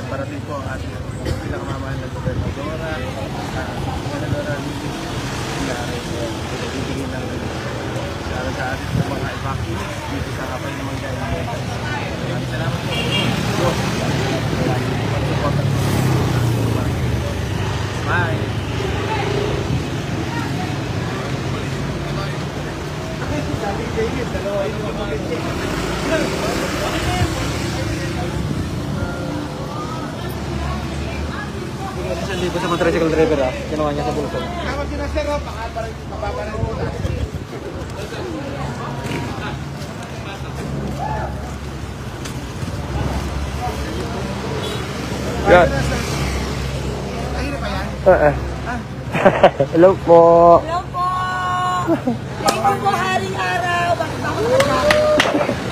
Parating po ang ating pinakamamahal na gobernadora, Gobernadora Lili Villares, bibigyan ng para sa ating po mga evacuees dito sa Hapay na Mangga. Maraming salamat po. Bye! Hindi ko sa mga tricycle driver ginawa niya sa bulso. Yan. Hello po. Hello po. Thank you po, haring araw. Bakit ako nakasama?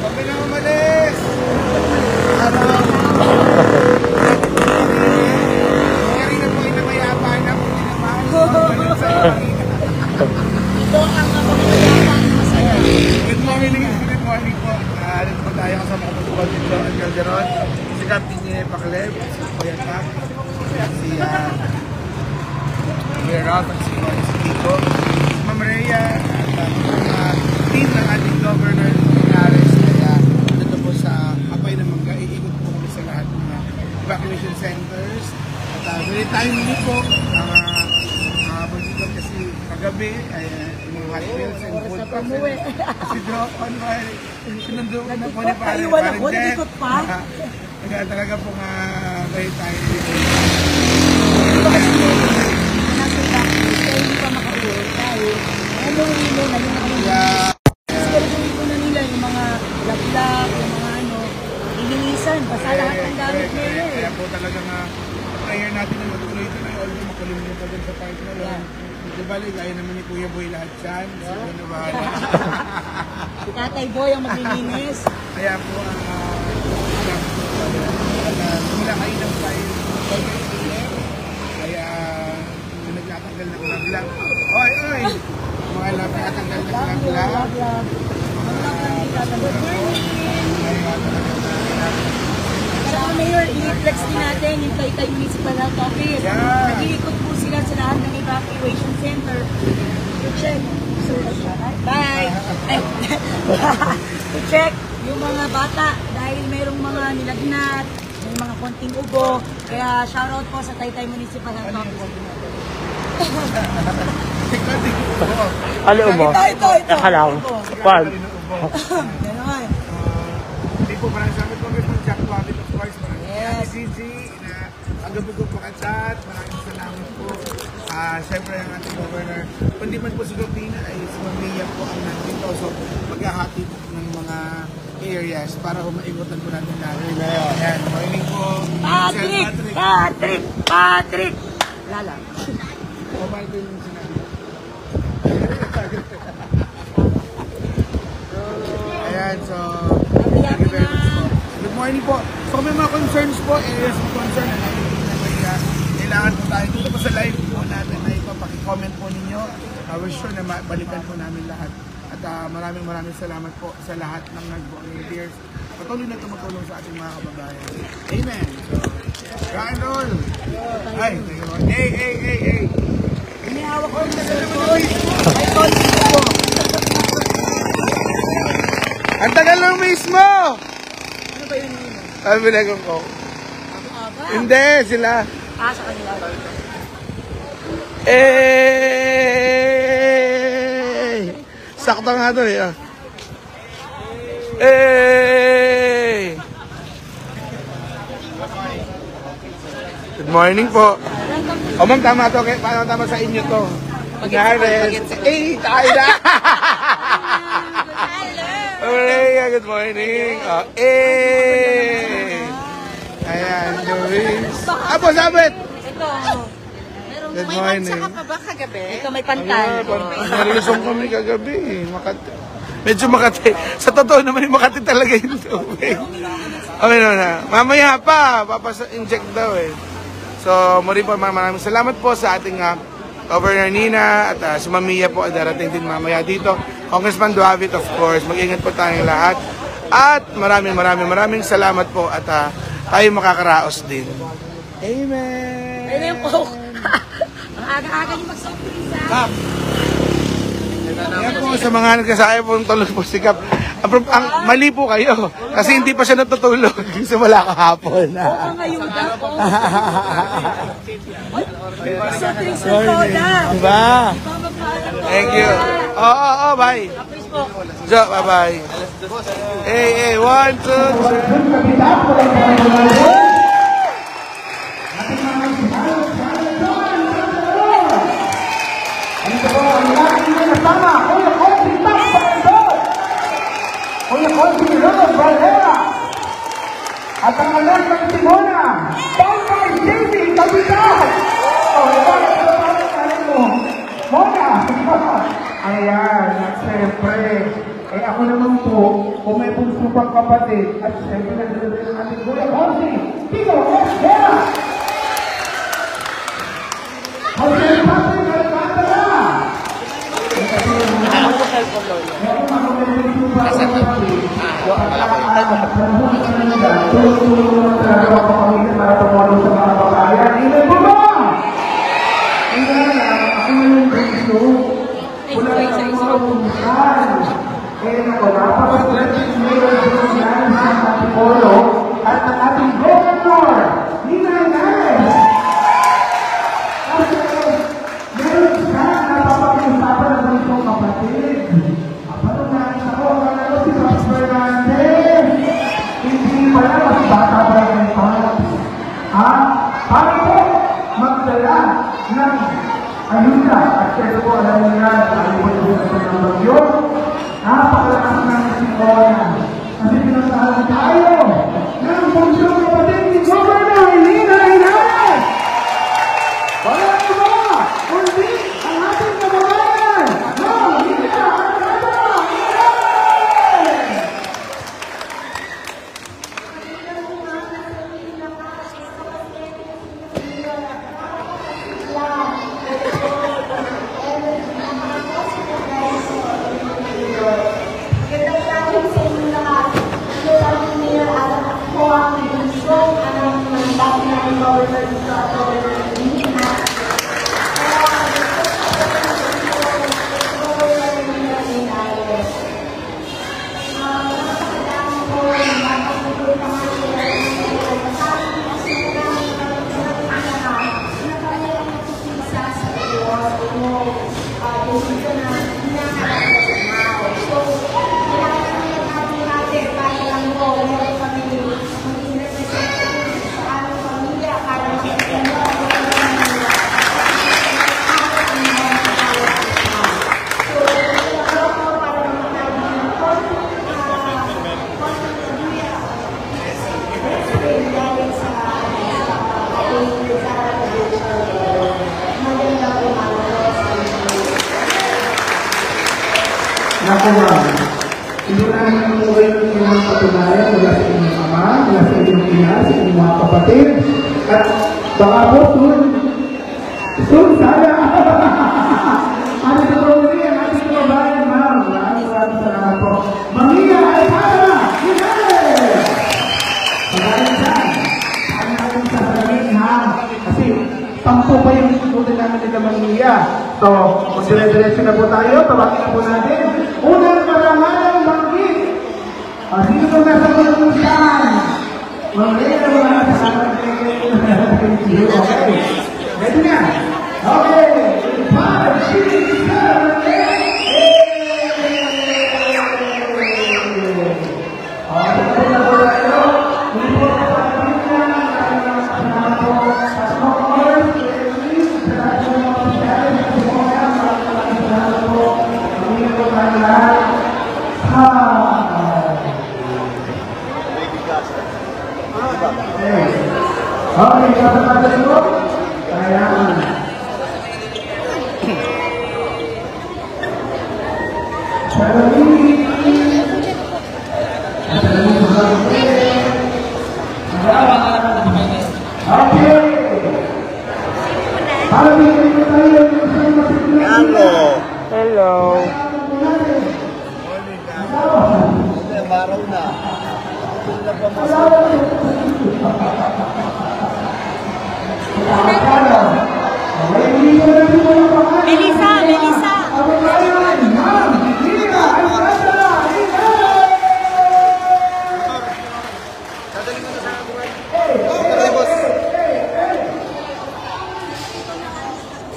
Kami na umalis! Araw! Ito ang mapapayapang masaya. Good morning po. Naalit po tayo kasama ko po si Joan Calderon, si Captain Pacleb, si Kuya Cap, si Kuya Ralph, at si Kiko, si Ma'am Rhea, at ang team ng ating Governor Villares. Kaya dito po sa Hapay na Mangga, iikot po kami sa lahat ng evacuation centers. At very timely po ang pagkikot kasi kagabi ay mga hot wheels and food parcel. Si Joan ay sinundukan na po ni Parang Jet. Kaya talaga po nga very timely. Ito kasi nasa evacuation, hindi pa makauwi tayo. Ano yung ko na nila yung mga laplap, yung mga ilinisan, basta lahat ng gamit nila. Kaya po talaga nga prayer natin na matuloy ito na although makalimutan pa din sa part na lang. Di ba, gaya naman ni Kuya Boy lahat dyan. Siguro na bahala. Si Tatay Boy ang maglilinis. Kaya po, mula kayo ng file, kaya nagtatanggal ng laglag. Oy! Mga nagtatanggal ng laglag. Saka Mayor, i-flex din natin yung Taytay Municipal Health Office. Nag-iikot po sila sa lahat ng evacuation center. To check. Bye! To check yung mga bata dahil mayroong mga nilagnat, may mga konting ubo. Kaya shoutout po sa Taytay Municipal Health Office. Ano mo? Ito. Akala ko. Pag. Gano'n. Hindi po parang sabi ko ng chat public of course. Maraming Gigi na agabugo po ka chat. Maraming salamat po. Siyempre ang ating governor. Kung di man po si Gopina ay si Mamia po ang nandito. So maghahati po ng mga areas para humaikutan po natin natin. Ayan, morning po. Patrick! Lala. Kumain ko yung sinabi. Ayan, so thank you very much po. Good morning po. So may mga concerns po, areas of concern na kailangan po tayo dito po sa live po natin na ipapaki-comment po ninyo. We're sure na balikan po namin lahat. At maraming salamat po sa lahat ng nag-volunteers. Patuloy na tumutulong sa ating mga kababayan. Amen. So, rock and roll! Ay, hey! Inihawak ko na sa boy. Ay, boy, po. Ang tagal ng mismo! Ano ba yun? Sabi na kong ko. Hindi, sila. Sa kanila. Sakto nga ito eh. Good morning po. O ma'am, tama to. Paano tama sa inyo to? Pag-gets. Tayo na! Good morning. Ayan, Luis. Apo, sabit! Ito. Good morning. May ka pa ba kagabi? Ito may pantal. Narelisong kami kagabi. Makati. Medyo Makati. Sa totoo naman yung Makati talaga yung tubig. Okay na. Mamaya pa. Papasa-inject daw eh. So, muli po maraming salamat po sa ating Governor Nina at si Mamiya po darating din mamaya dito. Congressman Duavit, of course. Mag-ingat po tayong lahat. At maraming salamat po at tayo makakaraos din. Amen! Ayun po. Ang aga-aga niyo mag-softdrinks ha. Yan po sa mga nagkasaya po tulog po si Kap. Ang mali po kayo kasi hindi pa siya natutulog kasi wala kahapon. Oo, ngayon na po. Softdrinks na soda. Diba? Thank you. Oh, bye. Please po. So, bye-bye. Hey, 1, 2, 3. Kuya Consi Ronald Valera at ang anak ng Simona, Bangkay JB Kapitan. Mona! Ayan, at siyempre, ako naman po, kung may bunso pang kapatid, at siyempre nagdala ng ating Kuya Consi, Tito Esdera! Jose Patrick Alcantara! at ang ating governor, Nina Hernandez. Meron siya napapakiusapan ng mga isang kapatid. Parang nakita ko, akala ko si Ross Fernandez. Hindi pala, mas bata pa yung Pops. Para po magdala ng ayuda. At kaya po, alam niyo yan, alibot po ng bagyo. Napakalakas ng Simona. Kasi pinagsahan tayo ng punsong kapatid ni Governor Nina Hernandez. Wala ko ba? Kundi ang ating kababayan. No, Nina Hernandez! Naku ma'am, hindi namin umuwi ng inyong patunayan mula sa inyong ama, mula sa inyong ina, sa inyong mga kapatid. At baka po soon sana. Ano sa Rosie, ang ating kababayan ma'am. Maraming salamat po. Mamiya Alcantara, Hernandez! Maraming saan. Ano natin sasabihin ha? Kasi tampo pa yung ikutin namin nila Mamiya. So, magdire-diretso na po tayo. Tawagin na po natin. Unang karangalang banggit. Sino po nasa pagkusan? Mamaya na mga kasama. Okay. Ready na? Okay. 5, 6, 7, 8. Okay, kapatid ko. Ayan. Okay. Para bigyan ko tayo Melissa, Melissa.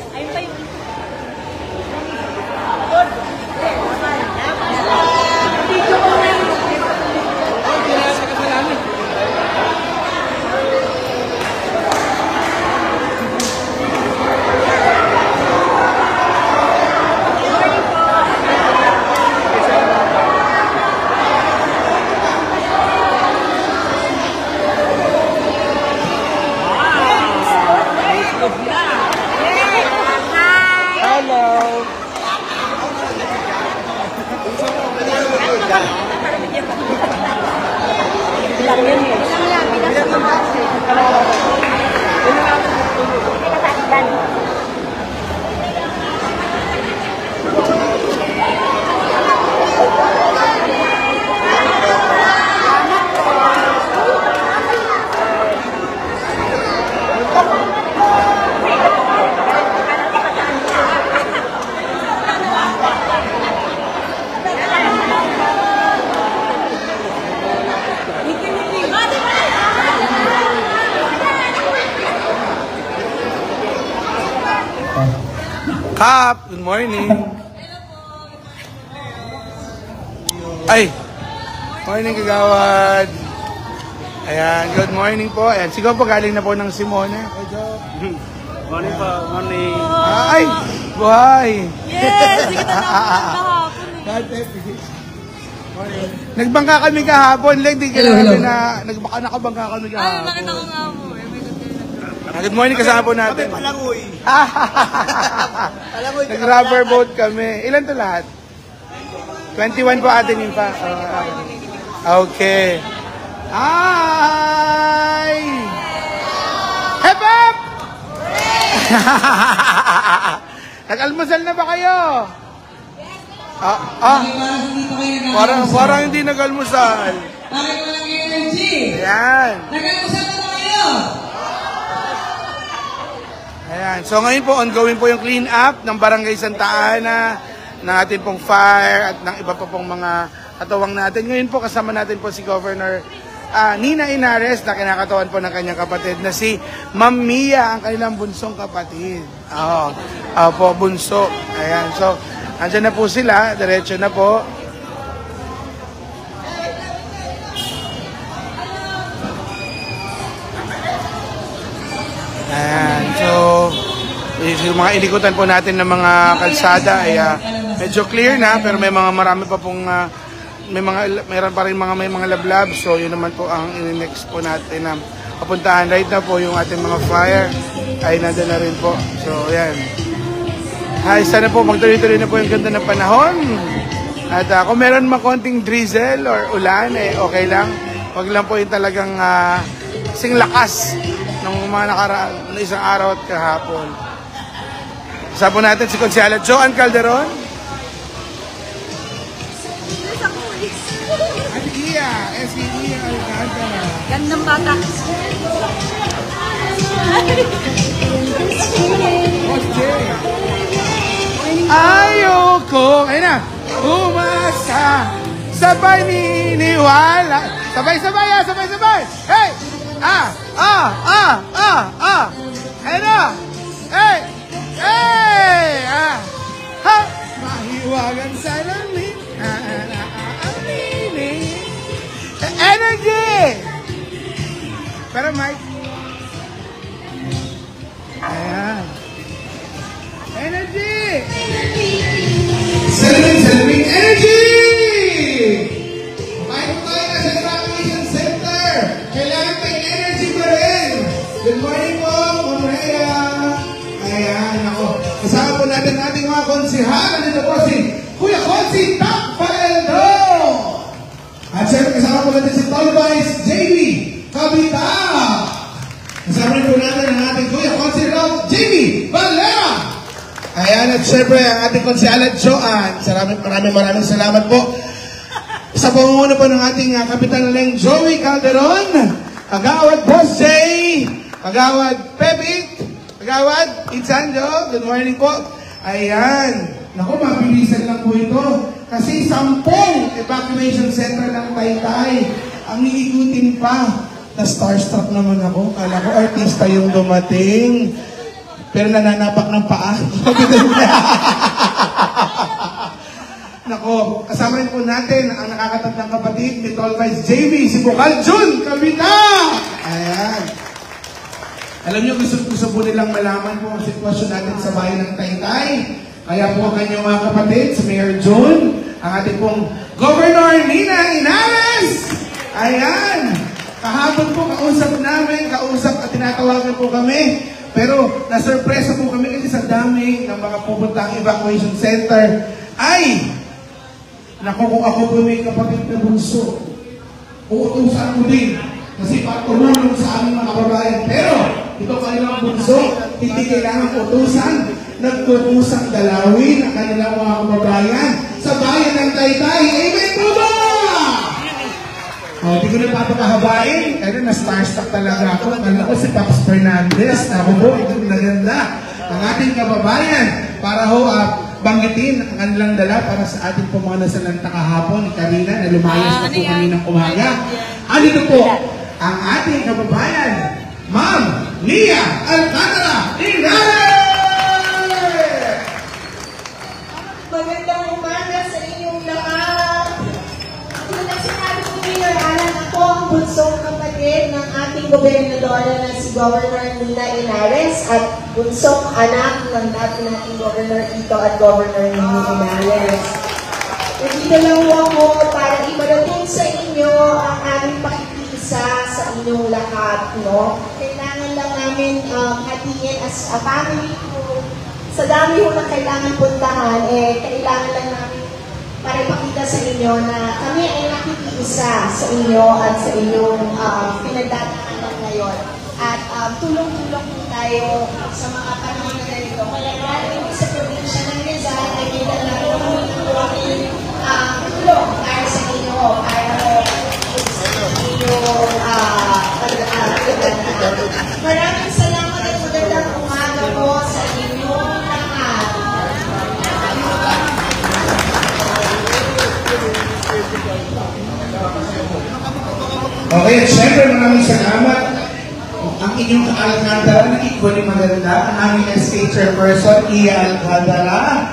Ayun pa yun. Hello! Bilang yan eh. Kap, good morning. Ay, morning kagawad. Ayan, good morning po. Ayan, siguro po galing na po ng Simona. Morning po, morning. Ay, buhay. Yes! Hindi kita nakapagod Nagbangka kami kahapon. Like, di kailangan na nakabangka kami kahapon. nakita ko nga mo eh. May Good morning, kasama po natin. Palangoy. Nag-rubber boat kami. Ilan to lahat? 21 po atin yung pa. Okay. Hi! Hep hep! Nag-almusal na ba kayo? Parang hindi nag-almusal. Bakit walang energy? Ayan. Nag-almusal na ba kayo? Ayan. So ngayon po, ongoing po yung clean up ng Barangay Santa Ana, ng ating pong fire at ng iba pa pong mga katuwang natin. Ngayon po, kasama natin po si Governor Nina Inares na kinakatawan po ng kanyang kapatid na si Ma'am Mia, ang kanilang bunsong kapatid. Po, bunso. Ayan. So, andyan na po sila. Diretso na po. Ayan. So, yung mga ilikutan po natin ng mga kalsada ay medyo clear na, pero may mga marami pa pong mayroon pa rin may mga lablab. So yun naman po ang in-next po natin na papuntahan. Right na po yung ating mga fire ay nandun na rin po. So ayan. Sana po magtuloy-tuloy na po yung ganda ng panahon. At kung meron konting drizzle or ulan, okay lang. Wag lang po yung talagang sing lakas ng mga nakaraan na isang araw at kahapon. Kasama po natin si Consiala Joan Calderon. Ate Gia, S.E.E. Alcantara. Gandang bata. Ayoko, ayun na, umasa sa paniniwala. Sabay-sabay, sabay-sabay. Hey! Ayun na. Hey! Hey! Ha! Mahiwagan sa langit. Energy! Pero Mike. Ayan. Energy! Salamin, energy! Kumain po tayo na sa Evacuation Center. Kailangan may energy pa rin. Good morning po, Monrea. Ayan, ako. Kasama po natin ating mga konsihal. Dito po si Kuya Consi Takpaeldo. At siyempre kasama po natin si Tall Vice JB Kabita. Kasama rin po natin ang ating Kuya Consi Rob JB Valera. Ayan, at syempre, ang ating konsyala Joanne. Maraming salamat po. Sa pamumuno po ng ating Kapitan Leng Joey Calderon, Kagawad Boss Jay, Kagawad Pepit, Kagawad Itsanjo, good morning po. Ayan. Naku, mabilisan lang po ito. Kasi 10 evacuation center ng Taytay ang iikutin pa. Na-starstruck naman ako. Kala ko artista yung dumating. Pero nananapak ng paa. Nako, kasama rin po natin ang nakakatandang kapatid ni Tall Vice JV, si Bukal Jun Kabita! Ayan. Alam niyo, gusto po nilang malaman po ang sitwasyon natin sa bayan ng Taytay. Kaya po ang kanyang mga kapatid, si Mayor Jun, ang ating pong Governor Nina Inares! Ayan! Kahapon po kausap at tinatawagan po kami. Pero nasurpresa po kami kasi sa dami ng mga pupuntang evacuation center. Ay! Naku, kung ako po may kapatid na bunso, uutusan ko din. Kasi patulong sa aming mga kababayan. Pero, ito kanilang bunso, hindi kailangan utusan. Nagtutusang dalawin ang kanilang mga kababayan sa bayan ng Taytay. Amen po ba? Di ko na papakahabain. Pero na-starstruck talaga ako. Kala ko si Pax Fernandez. Ako po, ito naganda. Ang ating kababayan para banggitin ang kanilang dala para sa ating po mga nasalanta kahapon ni Karina na lumayas na po kaninang umaga. Andito po ang ating kababayan, Ma'am Lia Alcantara Inares! Magandang umaga sa inyong lahat. Kung sinabi ko Mayor Alan, ako ang bunsong kapatid ng ating gobernadora na si Governor Nina Inares at bunsong anak ng dati nating Governor Ito at Governor Nina Inares. Nandito lang ako para iparating sa inyo ang aming pakikiisa sa inyong lahat. No? Kailangan lang namin hatiin as a family ko. Sa dami ho na kailangan puntahan, kailangan lang namin para ipakita sa inyo na kami ay nakikiisa sa inyo at sa inyong pinagdadaanan ngayon. At tulong-tulong po tayo sa mga panahon na ganito. Kaya galing sa probinsya ng Rizal ay kailangan namin tulong para sa inyo, para sa inyong maraming salamat at magandang umaga po sa inyong lahat. Okay, at syempre maraming salamat. Ang inyong Alcantara na equally maganda, ang aming SK Chairperson, Iya Alcantara.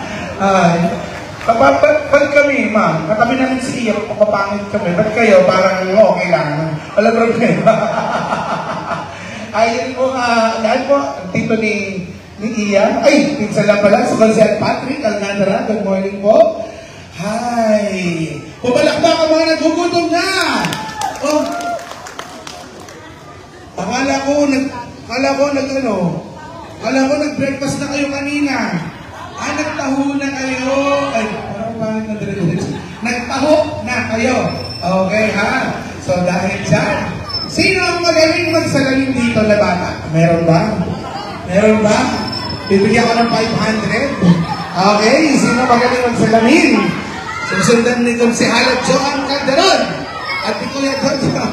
Ba't kami, ma'am? Kami namin si Iya, papapangit kami. Ba't kayo? Parang okay lang. Walang problema. Ayun po, yan po, tito ni Iya. Ay, pinsan lang pala, sa Consial Patrick Alcantara. Good morning po. Hi! Pumalakpak ang mga nagugutom na! Oh! Akala ko nag-breakfast na kayo kanina. Nagtaho na kayo. Ay, parang pangit na dire-diretso. Nagtaho na kayo. Okay, ha? So, dahil dyan, sino ang magaling magsalamin dito na bata? Meron ba? Meron ba? Bibigyan ko ng 500. Okay, sino magaling magsalamin? Susundan ni Konsehala Joan Calderon at ni Kuya Jojo.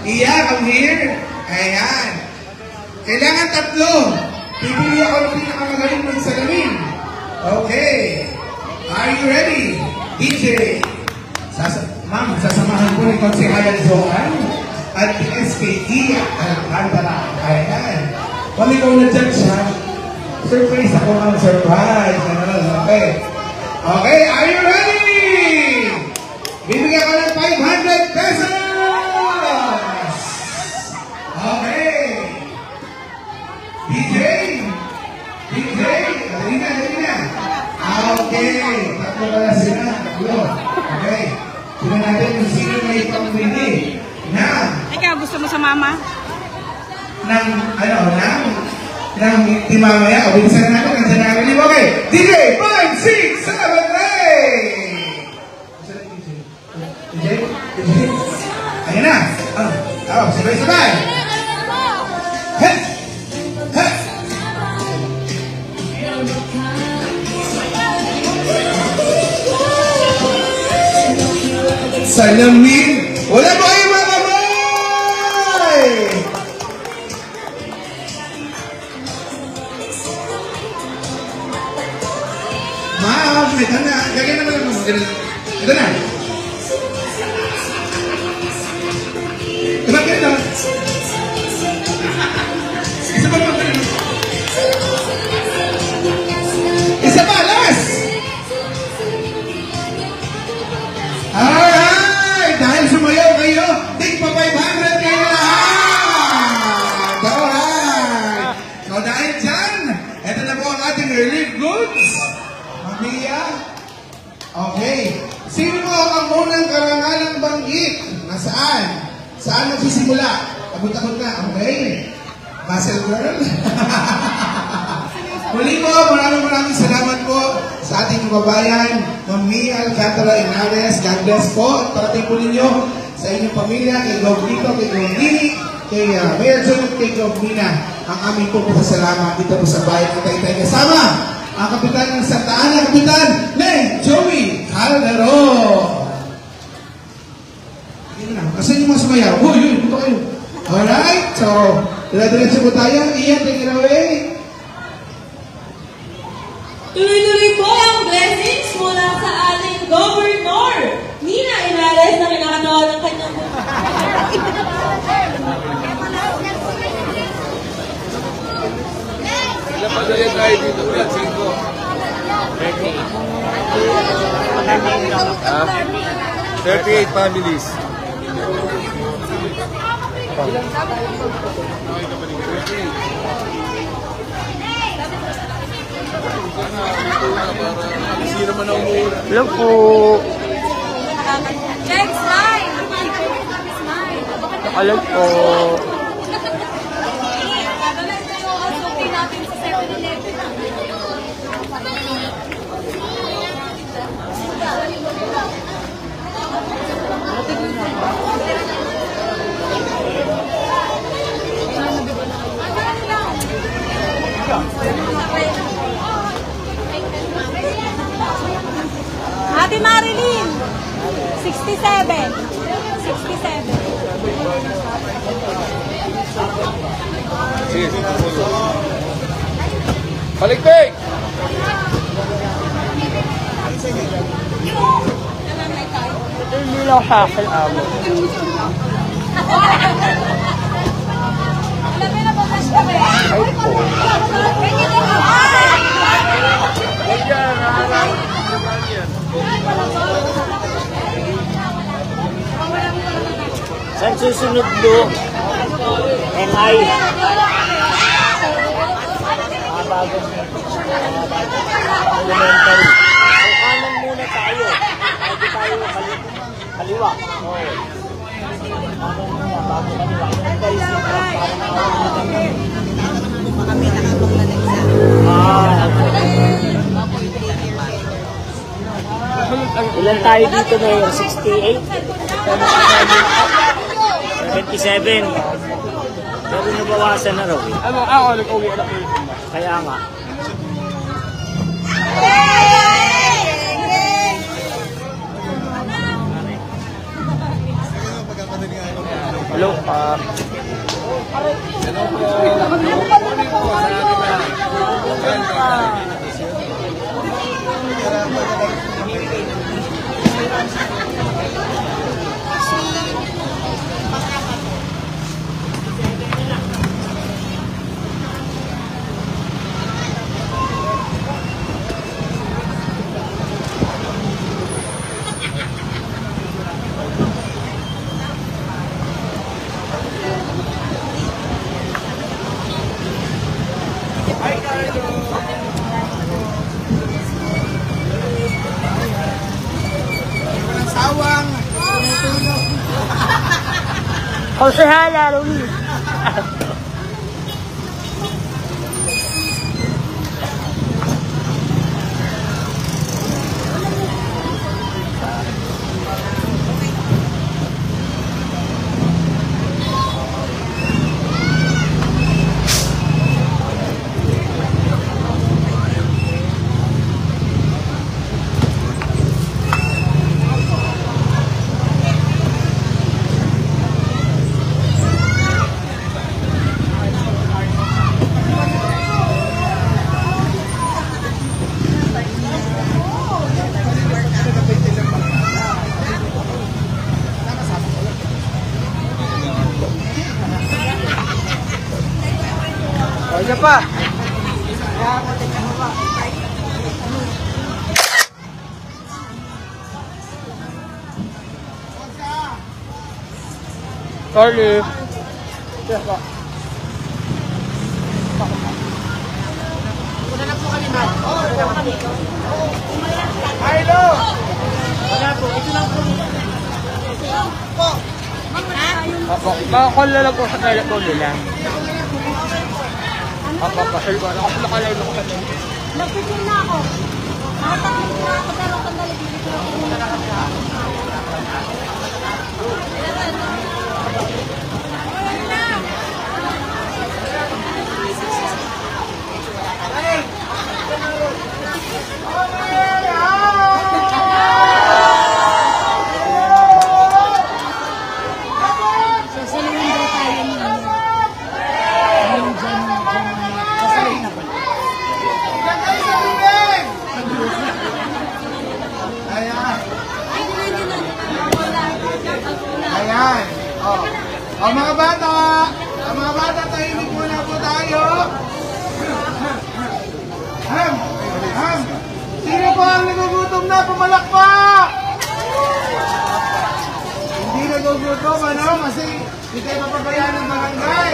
Iya, come here. Ayan. Kailangan 3. Pipili ako ng pinakamagaling magsalamin. Okay. Are you ready? DJ. Ma'am, sasamahan ko ni Konsehala Joan at ni SKE Alcantara. Ayan. Kung ikaw na-judge ha, surprise ako ang surprise. Okay. Okay, are you ready? Bibigyan ko ng 500 pesos! Okay. DJ! Dali na. Okay. 3 pala sila. 3. Okay. Tignan natin kung sino may pang-wini na Ikaw, gusto mo sa mama? ng timamaya. O, bilisan na natin. Nandiyan na natin. Okay. DJ! 5, 6, 7, 8! DJ? Ayan na. Sabay-sabay. salamin. Wala mo kayo mga kamay! Ma'am, ito na. Gagyan naman lang mo. Ito na. Bakit na? Isa pa ba? Isa pa, last! Alright! Dahil sumayaw kayo, take pa 500 kayo lahat! Alright! So dahil dyan, ito na po ang ating relief goods. Mamia. Okay. Sino ang unang karangalang banggit? Nasaan? Saan magsisimula? Abot-abot na. Okay. Muscle girl. Muli po, maraming salamat po sa ating kababayan, Ma'am Mia Alcantara Inares. God bless po. At parating po ninyo sa inyong pamilya, kay Goblito, kay Goblini, kay Mayor John, kay Goblina. Ang aming po salamat dito po sa bayan ng Taytay. Kasama ang Kapitan ng Santa Ana, Kapitan Neng Joey Caldero. Kasi yung mga sumayaw, yun, punto kayo. Alright, so, dila-diretso po tayo. Iyan, take it away. Tuloy-tuloy po ang blessings mula sa ating Governor, Nina Inares, na kinakatawa ng kanyang Napagaya tayo dito, Brad, 38 families. Hello po. Check, smile! Alam po. Gagawin tayo ang suki natin sa 7-Eleven. Ate Marilyn, 67. 67. Sige. Paligpig! Hindi lang sa akin amo. Ay po. Saan susunod do? MI. Bagong elementary. Kanan muna tayo. Bago tayo kaliwa. Oo. Kanan muna, bago kaliwa. Elementary kami nakabang na exam. Ilan tayo dito, Mayor? 68? 27. Pero nabawasan na raw eh. Ano, ako nag-uwi na po. Kaya nga. Hello, Sawang. Konsehala, Luis. Sorry. Milo! Opo, makakalala ko sa telephone nila. Opo, pasal ko. Nakalive ako sa telephone. Nagpipil na ako. Nakatapos na ako pero kandali dito. Ayan. O mga bata, tahimik muna po tayo. Sino po ang nagugutom na? Pumalakpak! Hindi nagugutom, ano? Kasi hindi tayo mapabayaan ng barangay.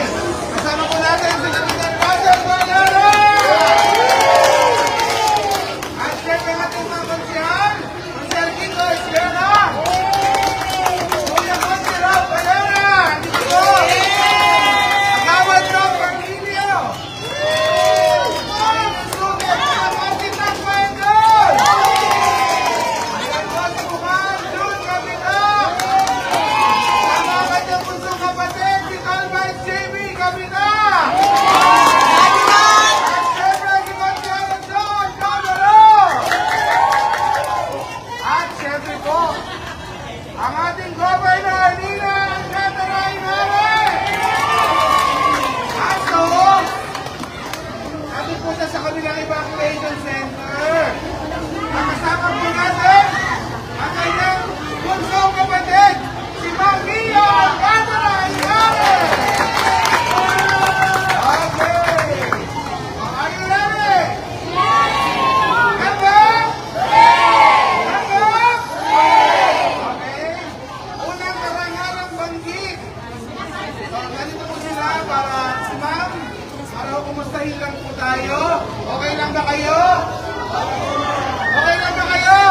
Kasama po natin si Kapitan Roger Valero! At syempre natin mga konsyal, Konsyal Kiko Esquerra! Kuya Konsi Rob Valera! Dito po! Agawad Rob Carmilio! Ang sugat sa Martin Nasmaendol! Ayan po si Bukan Jun Kapitan! Sama kanyang punsong kapatid, si Calvin Jamie Kapitan! At syempre si Konsyal John Camero! At syempre po, ang ating Governor Nina Angata Inares! At so, natin po sa kabilang evacuation center. Ang kasama po natin, ang kanyang bunsong kapatid, si Ma'am Mia Angata Inares! Okay! Are you ready? Handa? Handa? Okay. Unang karangalang banggit. So, ganito po sila para si ma'am, para kumustahin lang po tayo. Okay lang ba kayo? Okay lang ba kayo?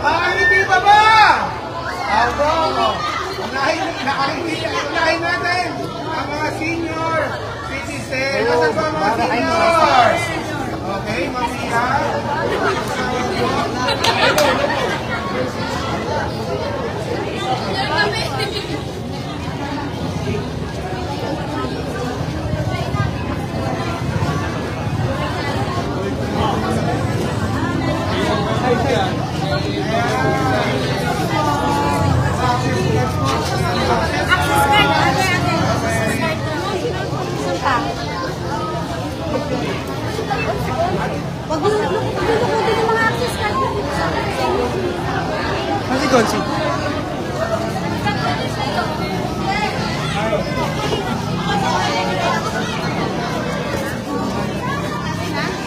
Nakangiti pa ba? Abo. Unahin natin ang mga senior citizens. Nasaan ba ang mga seniors? Okay, mamaya. Wag mo lulukutin yung mga access card. Kasi Gonsi.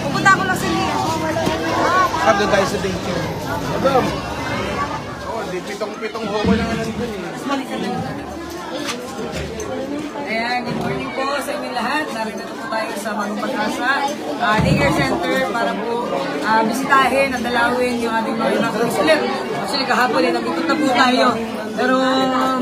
Pupunta ako lang sa liya. Have the guys sa daycare. Adam! Oo, di pitong hobo na nga nandun eh. Ayan, good morning po sa inyo lahat. Narito po tayo sa Bagong Pag-asa Daycare Center para po bisitahin at dalawin yung ating mga evacuation. Actually, kahapon nandito na po tayo. Pero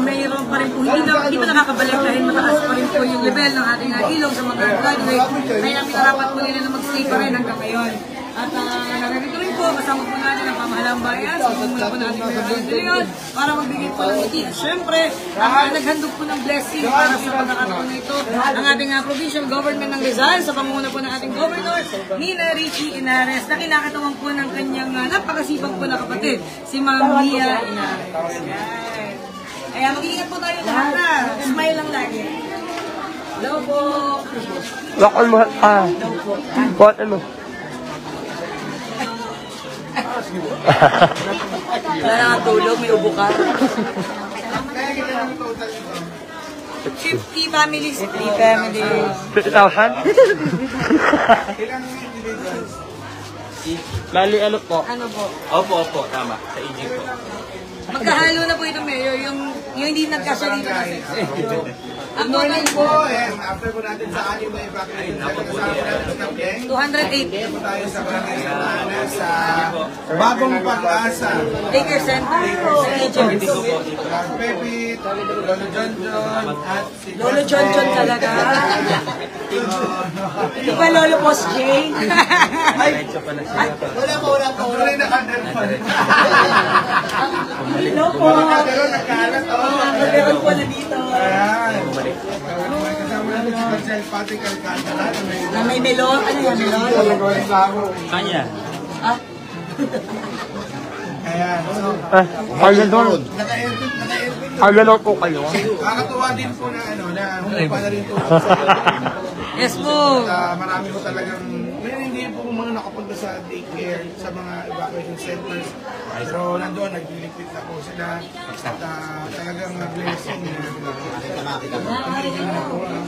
mayroon pa rin po, hindi pa nakakabalik dahil mataas pa rin po yung level ng ating ilog sa mga graduate. Kaya pinarapat po nila na mag-stay pa rin hanggang ngayon. At narito rin po, kasama po natin ang pamahalang bayan. Sumula po natin ang Pilipinas para magbigay po ng ngiti. At syempre, naghandog po ng blessing para sa pagkakataon na ito ang ating provincial government ng Rizal sa pamumuno po ng ating governor, Nina Richie Inares, na kinakatawan po ng kanyang napakasipag po na kapatid, si Ma'am Mia Inares. Kaya mag-iingat po tayo lahat na. Smile lang lagi. Hello po. Lakon mo. Buwan mo. Wala na tulog, may ubo ka. 50 families. 50 families. 50,000? Ilang individuals? Bali, ano po? Ano po? Opo, tama. Sa EG po. Magkahalo na po ito, Mayor. Yung hindi nagkasya dito kasi. Good morning po. And after po natin sa anim na evacuation center, kasama po natin sa Tableng. 208 Dito po tayo sa Barangay Santana sa Bagong Pag-asa. Acre Center. Pepit, Lolo John, at si Lolo John talaga. Hindi pa Lolo Post Jane. Wala pa. Tuloy na kandal pa rin. Hello po. Pero nagkalat. Meron po na dito. Ayan. Kasama natin si Marcel Patrick Alcantara. Na may melon. Ano yan, melon? Kanya. Ah? Ayan. Kaya doon. Naka-airpin. Kaya po kayo. Nakakatuwa din po na humupa na rin po. Yes po. At marami po talagang, hindi po mga nakapunta sa daycare, sa mga evacuation centers. Pero nandoon, naglilipit na po sila. At talagang blessing.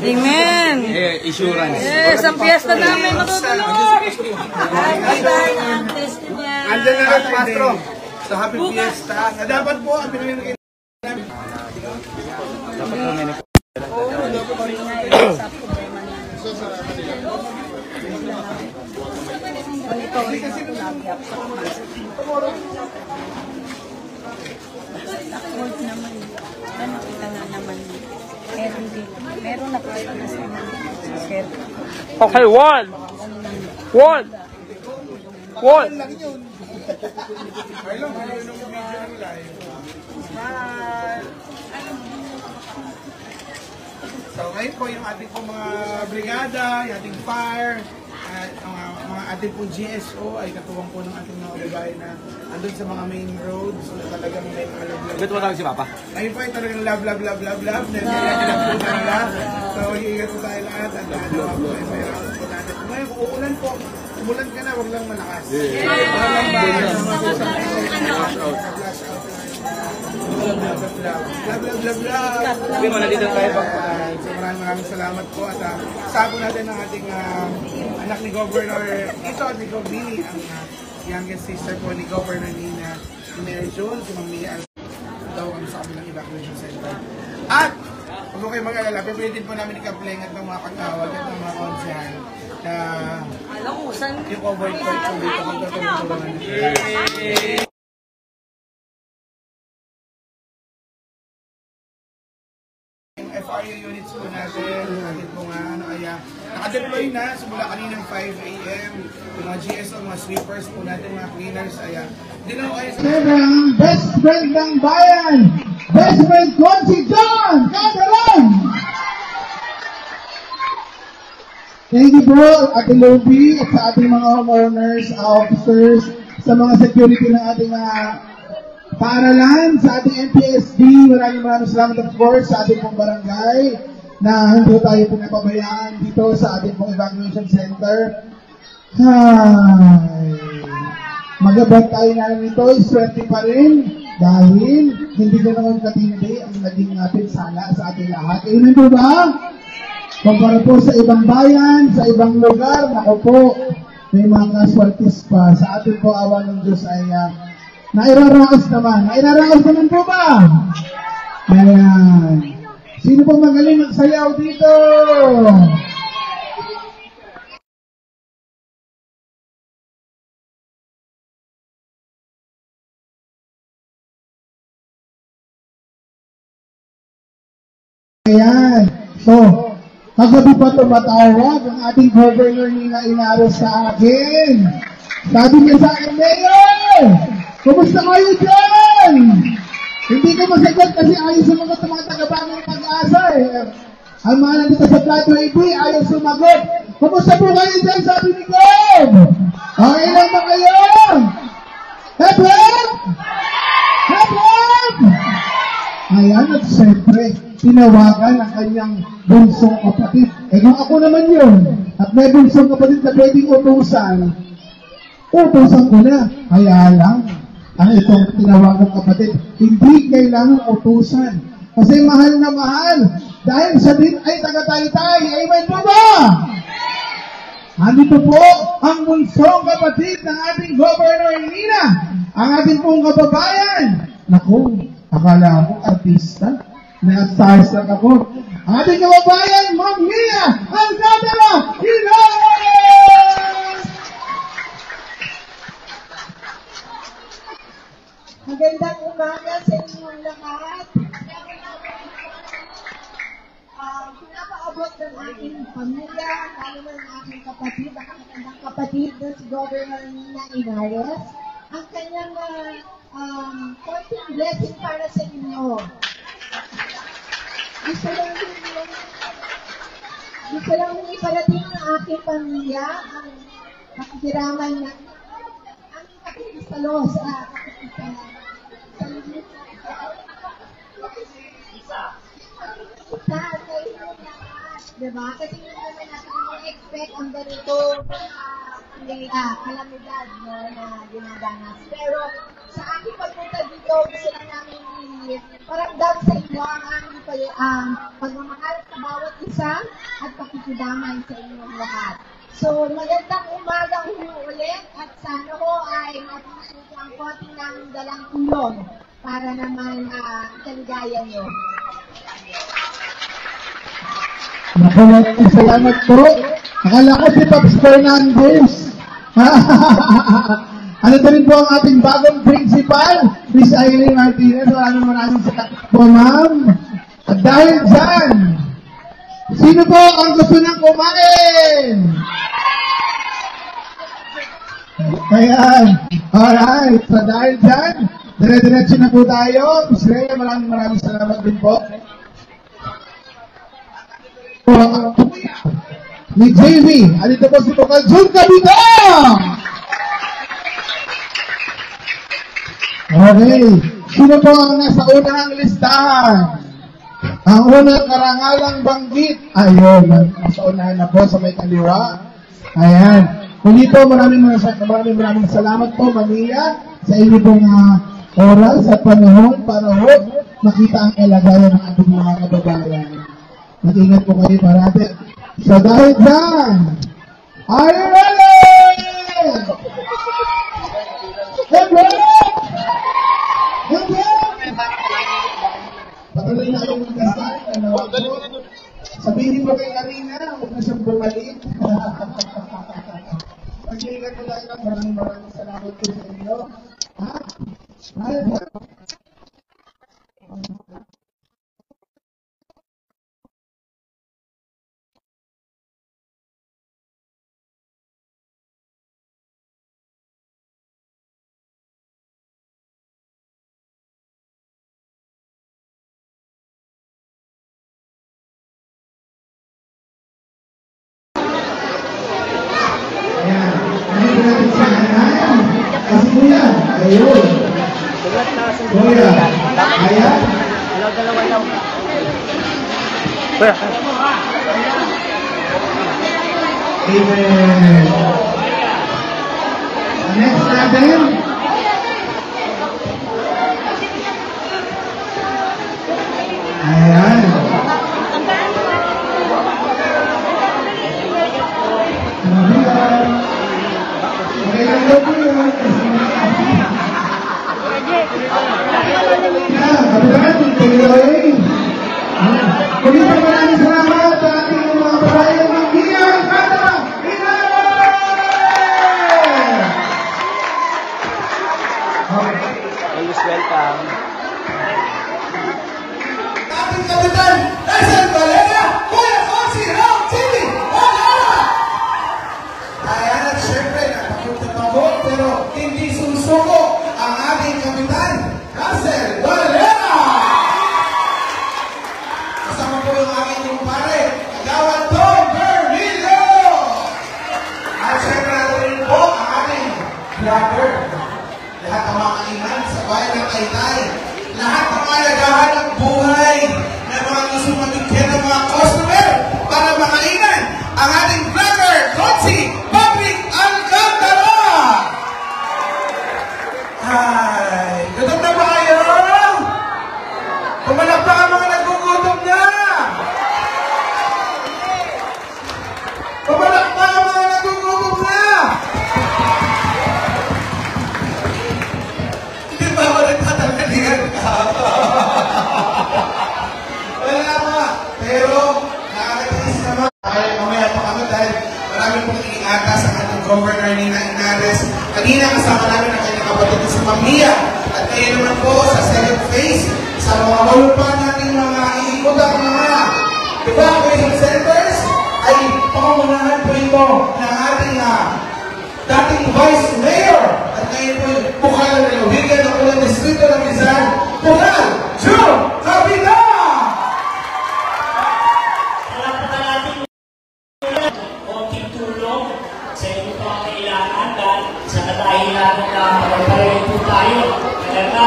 Amen. Insurance. Yes, ang piyesta namin matutuloy. Ay, tayo ang festival. Andyan na rin, Pastro. So, happy fiesta. Na dapat po, ang pinamimigay namin. Meron na po na sa share. Okay, one. So ngayon po yung ating pong mga brigada, yung ating fire, at mga ating pong GSO ay katuwang po ng ating mga kababayan na andun sa mga main roads na talagang may mga love. Ba't wala si Papa? Ngayon po ay talagang love. Nandiyan po talaga. So hihingat po tayo lahat at ano po ay may round po natin. Ngayon kung uulan po, umulan ka na, huwag lang malakas. Love. Hindi mo, nandito tayo ba? So maraming salamat po at sabo natin ang ating anak ni Governor, ito ni Gobini, ang youngest sister po ni Governor Nina Mayor June, si Mamia daw ang sa kabilang evacuation center. At kung kayo mag-alala, pipilitin po namin ikapleng at ng mga pag-awag at ng mga konsehan na yung overboard po dito kung tutulungan. FRU units po natin, natin po nga, nakadeploy na, simula kaninang 5 a.m. Yung mga GSO, mga sweepers po natin, mga cleaners, hindi na kayo sa... Best friend ng bayan, best friend ko si John Catalan. Thank you po, Ate Luby, at sa ating mga homeowners, officers, sa mga security ng ating paaralan, sa ating MPSD, maraming salamat of course sa ating pong barangay na hindi tayo pinapabayaan dito sa ating pong evacuation center. Hi! Magabot tayo na nito, swerte pa rin dahil hindi ko naman katindi ang naging pinsala sa ating lahat. Ayun po ba? Kumpara po sa ibang bayan, sa ibang lugar, ako po, may mga casualties pa. Sa ating po awa ng Diyos ay nairaraos naman. Nairaraos naman po ba? Ayan. Sino po magaling magsayaw dito? Ayan. So, kagabi pa tumatawag ang ating governor Nina Inaros sa akin. Sabi niya sa akin, Mayor! Kumusta kayo dyan? Hindi ko masagot kasi ayaw sumagot ang mga taga-Bagong Pag-asa eh. Ang mga nandito sa Plato AB, ayaw sumagot. Kumusta po kayo dyan? Sabi ni Gob. Okay lang ba kayo? Hep! Ayan, at siyempre, tinawagan ang kanyang bunsong kapatid. Eh kung ako naman yun, at may bunsong kapatid na pwedeng utusan ko na. Kaya lang, ang itong tinawagang kapatid, hindi kailangan utusan. Kasi mahal na mahal. Dahil sa din ay taga-Taytay. Amen po ba? Andito po ang bunsong kapatid ng ating Governor Nina, ang ating pong kababayan. Naku, akala ko artista. Na-starstruck ako. Ang ating kababayan, Ma'am Mia Alcantara Hilario! Magandang umaga sa inyong lahat. Pinapaabot ng aking pamilya, lalo ng aking kapatid, ang magandang kapatid na si Governor Nina Inares, ang kanyang konting blessing para sa inyo. Gusto lang din iparating ng aking pamilya ang pakikiraman na aming pakikisalo sa diba? Kasi hindi naman natin expect ang ganito kalamidad na dinadanas. Pero sa aking pagpunta dito, gusto lang namin paramdam sa inyo ang aming pagmamahal sa bawat isa at pakikidamay sa inyong lahat. So, magandang umaga ulit at sana ko ay matututo ang konting namin dalang tulong para naman kaligaya nyo. Naku, salamat po. Akala ko si Pops Fernandez. Ano na rin po ang ating bagong principal, Miss Aileen Martinez. Maraming salamat po, ma'am. At dahil dyan, sino po ang gusto nang kumain? Ayan. Alright. So dahil dyan, dire-diretso na po tayo. Miss Rhea, maraming salamat din po. Ni JV, alito po si Bukal Jun Cabito! Okay, sino po ang nasa unang listahan? Ang unang karangalang banggit, ayun, nasa unahan na po sa may kaliwa. Ayan, muli po maraming salamat po, Mania, sa inyo pong oras at panahon para makita ang kalagayan ng ating mga kababayan. Mag-ingat po kayo parati. So dahil dyan, are you ready? Patuloy na akong magkasal. Sabihin mo kay Karina, huwag na siyang bumalik. Mag-ingat po tayo. Maraming salamat po sa inyo. Kasi kuya, ayun. Kuya, ayan. Dalawa lang. Amen. Next natin. Ayan. Muli pa maraming salamat sa ating mga kababayan ng Mia Alcantara Hilario! Always welcome. Ating kapitan, Nelson Valera, Kuya Fonsi, Round TV, Valera! Ayan at syempre, nakapunta-pagod pero hindi susuko ang ating kapitan, Russell Valera! Kasama po yung aking kumpare, Kagawad Tom Bermilio! At syempre natin rin po ang ating vlogger. Lahat ng mga kainan sa bayan ng Taytay. Lahat ng mga nagahan ng buhay na mga gusto mabigyan ng mga customer para makainan. Ang ating vlogger, Kotsi Patrick Alcantara! Ay, gutom na ba kayo? Pumalakpak ang mga nagugutom na! Pumalakpak ang mga nagugutom! Nina, kasama namin ang kanyang kapatid na si Mia. At ngayon naman po sa second phase, sa mga walo pa natin mga iikotang mga evacuation centers, ay pangunahan po ito ng ating dating Vice Mayor. At ngayon po yung Bukal ng Lalawigan ng Ulang Distrito ng Rizal, Bukal, June Capita! Konting tulong sa inyong pangangailangan dahil sa kadahilan na magpapareho po tayo. Talaga,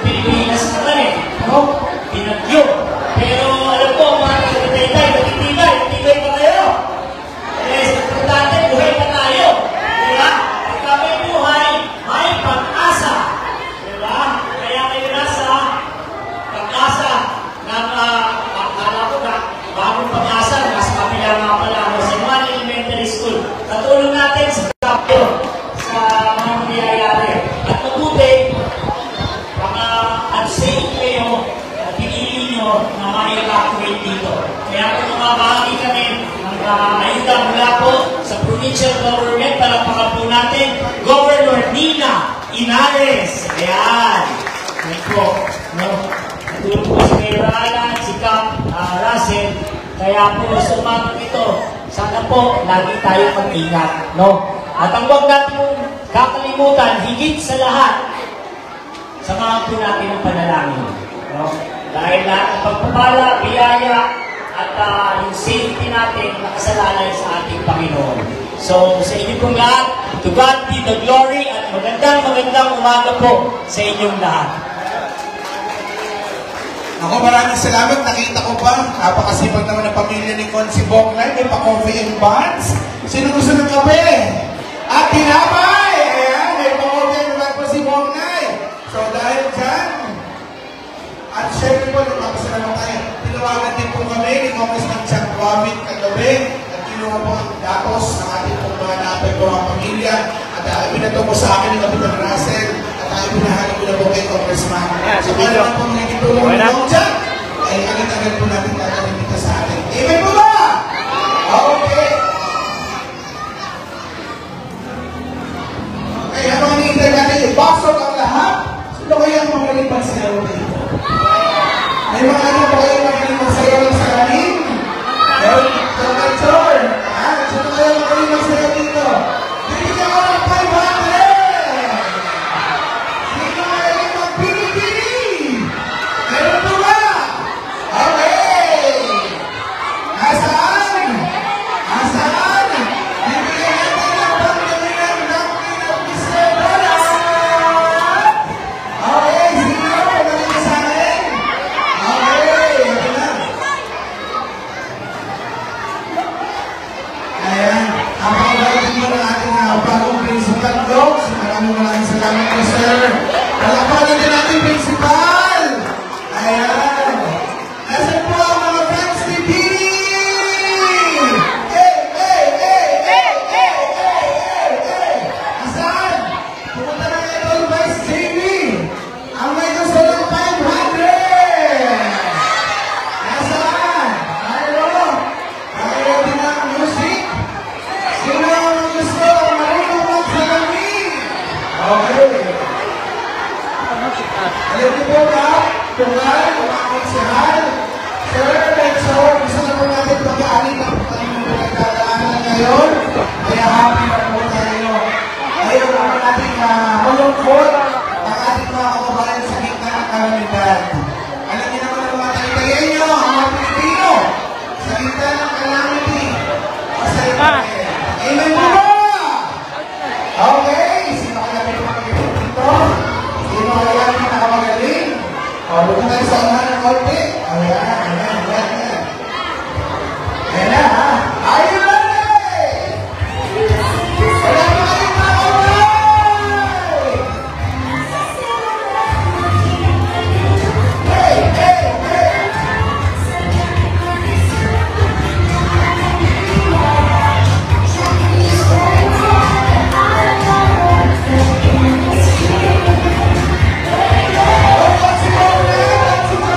Pilipinas naman no? Binagyo. Pero alam ko, mga kapitay, matitibay pa kayo. Importante, buhay pa tayo. Diba? Pagka may buhay, may pag-asa. Diba? Kaya kayo nasa pag-asa ng akala ko na bagong pag-asa, mas kapila nga pala ako sa Juan Elementary School. Katulong natin sa kapyo sa mga nangyayari. At mabuti, baka unsafe kayo at pinili nyo na ma-evacuate dito. Kaya kung mabahagi kami ng ayuda mula po sa provincial government, palakpakan po natin, Governor Nina Inares. Ayan. Ayan po. No? Tulong po si Mayor Alan, si Cap Russell. Kaya po sa umagang ito, sana po lagi tayo mag-ingat. No? At ang huwag natin kakalimutan, higit sa lahat, samahan po natin ang panalangin. No? Dahil lahat ng pagpapala, biyaya, at yung safety natin nakasalalay sa ating Panginoon. So, sa inyo pong lahat, to God be the glory at magandang umaga po sa inyong lahat. Ako, maraming salamat. Nakita ko pa, napakasipag naman ng pamilya ni Consi Bonglay. May pa-coffee and buns. Sino gusto ng kape? At tinapay! Ayan, may pa-coffee and buns po si Bonglay. So, dahil dyan, at syempre po, nagpapasalamat tayo. Tinawagan din po kami ni Congressman Chuck Wamit kagabi at kinuha po ang datos ng ating pong mga naapektuhang pamilya at ibinato po sa akin ni Kapitan Russell at ibinahagi ko na po kay Congressman. So, kaya naman po mga kitulong ng dyan, ay agad-agad po natin gagawin dito sa atin. Amen po ba? Okay. Okay, habang hinihintay natin, i-boxok ang lahat. Sino kaya ang magaling pagsayaw dito? May mga ano po kayo magaling magsayaw ng salamin? Meron ka Chor. Sino kaya magaling magsayaw dito? Bibigyan ko ng 500! Sino magaling magpili-pili? Meron po ba? Okay! Nasaan? Nasaan? Bibigyan natin ng panggalingan ng $1,000. Okay, sino magaling sa akin? Ayan, napakagaling mo ng ating bagong principal dogs. Maraming salamat po, sir. Palakpakan din natin principal. Ayan. Nasaan po ang mga friends ni Dini? Nasaan? Pumunta na ito yung Vice JB. Ang may gusto ng 500. Nasaan? Ayaw din ang music. Sino ang gusto marunong magsalamin? Okay. Alam niyo po ba? Tungal, mga konsyahal. Sir, make sure gusto na po natin pag-aalit ang pinagdadaanan ngayon. Kaya happy na po tayo. Ayaw na po natin malungkot ang ating mga kababayan sa gitna ng kalamidad. Alam niyo naman ang mga tayo-tayo nyo, ang mga Pilipino, sa gitna ng calamity. Masaya pa rin. Amen po ba? Okay, sino kaya may magaling dito? Sino kaya pinakamagaling? O, buka tayo sa unahan ng konti. Ayan. Ayan na, ha? Are you ready? Wala pa kayong makaway! Hey, hey, hey! Let's go!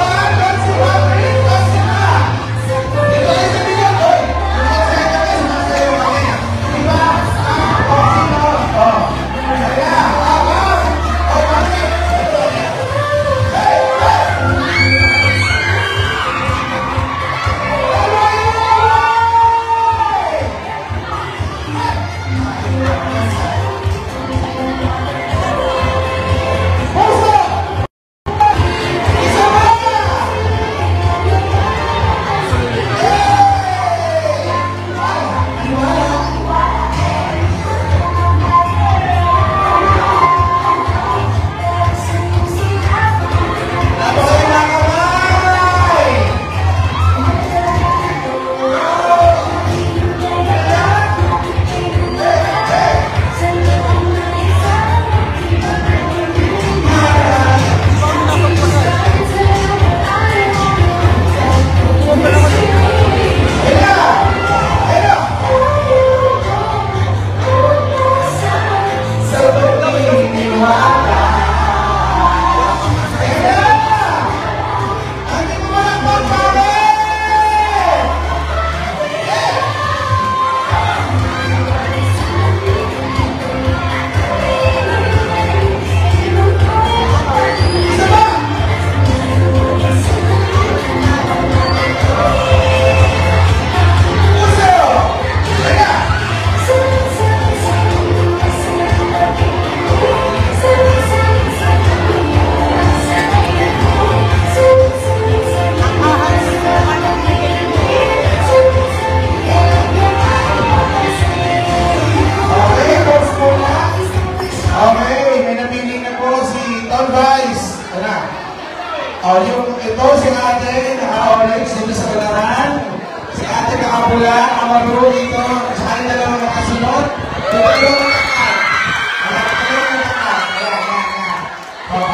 Ito si ate, naka-orange dito sa banaran. Si ate nakapula, ang maroon dito. Sa kanya dalawang nakasunod. Dito yung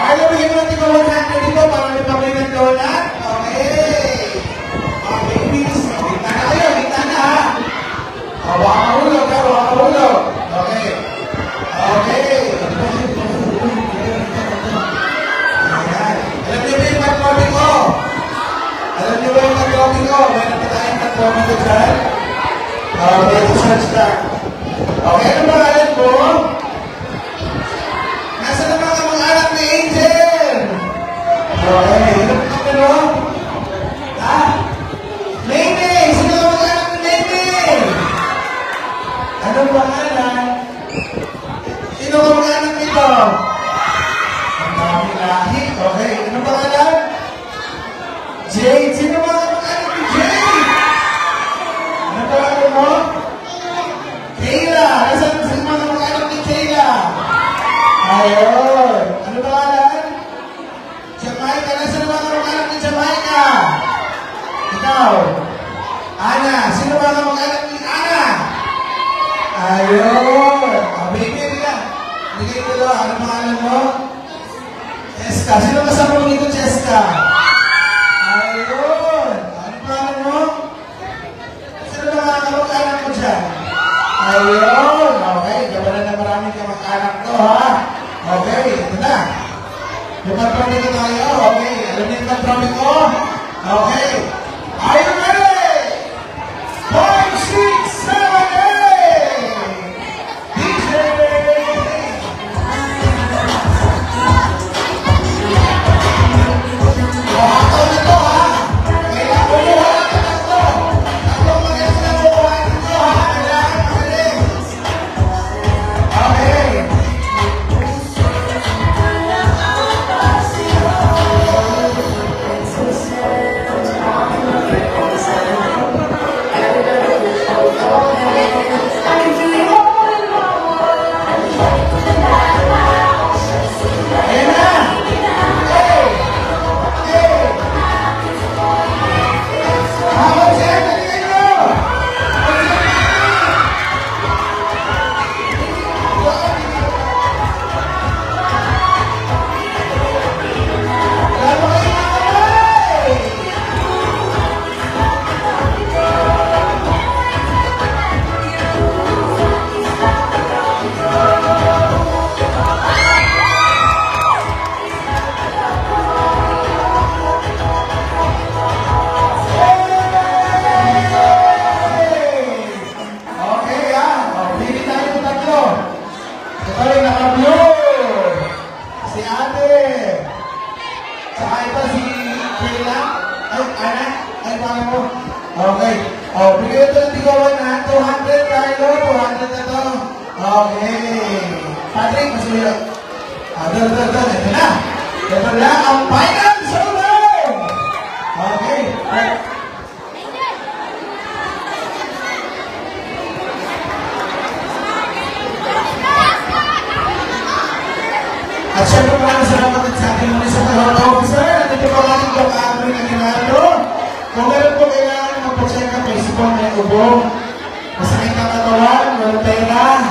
ayaw bigyan mo natin mga 100 dito para may pabili ng donut. Okay. Okay, please. Bigta na kayo, bigta na ha. Baka mahulog ha, baka mahulog. Okay. Okay. Alam niyo ba yung pag-copy ko? Alam niyo ba yung pag-copy ko? May napatayang pag-copy ko dyan? Okay, search back. Okay, ano ba alam mo? Nasa na mga kamag-anak ni Angel? Okay, ano ba ano? Ha? Nene! Sino ka mag-anak ni Nene? Anong pangalan? Sino ka mag-anak nito? Ang dami lahi. Okay, anong pangalan? Jade! Sino ka mag-anak ni Jade? Anong pangalan mo? Kayla! Nasaan sino ka mag-anak ni Kayla? Ayun! Ano pangalan? Jamaica! Nasaan na mga kamag-anak ni Jamaica? Ikaw? Ana! Sino ba ang kamag-anak ni Ana? Ayun! Baby nila! Bigay ko doon. Ano pangalan mo? Cheska! Sino kasama mo dito, Cheska? Ayun! Ano pangalan mo? Sino ba mga kamag-anak mo dyan? Ayun! Okay, gabalan na maraming kamag-anak to, ha? Okay, ito na. Yung pag-promi ko tayo, okay. Alam niyo yung pag-promi ko? Okay. Are you ready? 5, 6, 7, 8! DJ! Ako na to, ha? Kailangan ko yung wala ka na to. Tatlong magaling na buhay nito, ha? Kailangan magaling. Okay. Ayan na! Hey! Hey! Habang siya, galingan nyo! Wala mo kayo nakabay! Okay, ha? Pili tayo ng tatlo. Ito yung naka-blue. Si ate. Saka ito si Kayla. Ay, Ana. Ay, paano mo? Okay. Bigyan ito ng tigawan na. 200 tayo. 200 na to. Okay. Patrick, masuyo. Doon. Ito na. Ito na ang final solo. Okay. At syempre maraming salamat sa ating municipal health officer at ito po ang ating pag-aamay na ginalo. Kung meron po kailangan magpa-check up, may sipon, may ubong, masakit ang katawan, walang pera.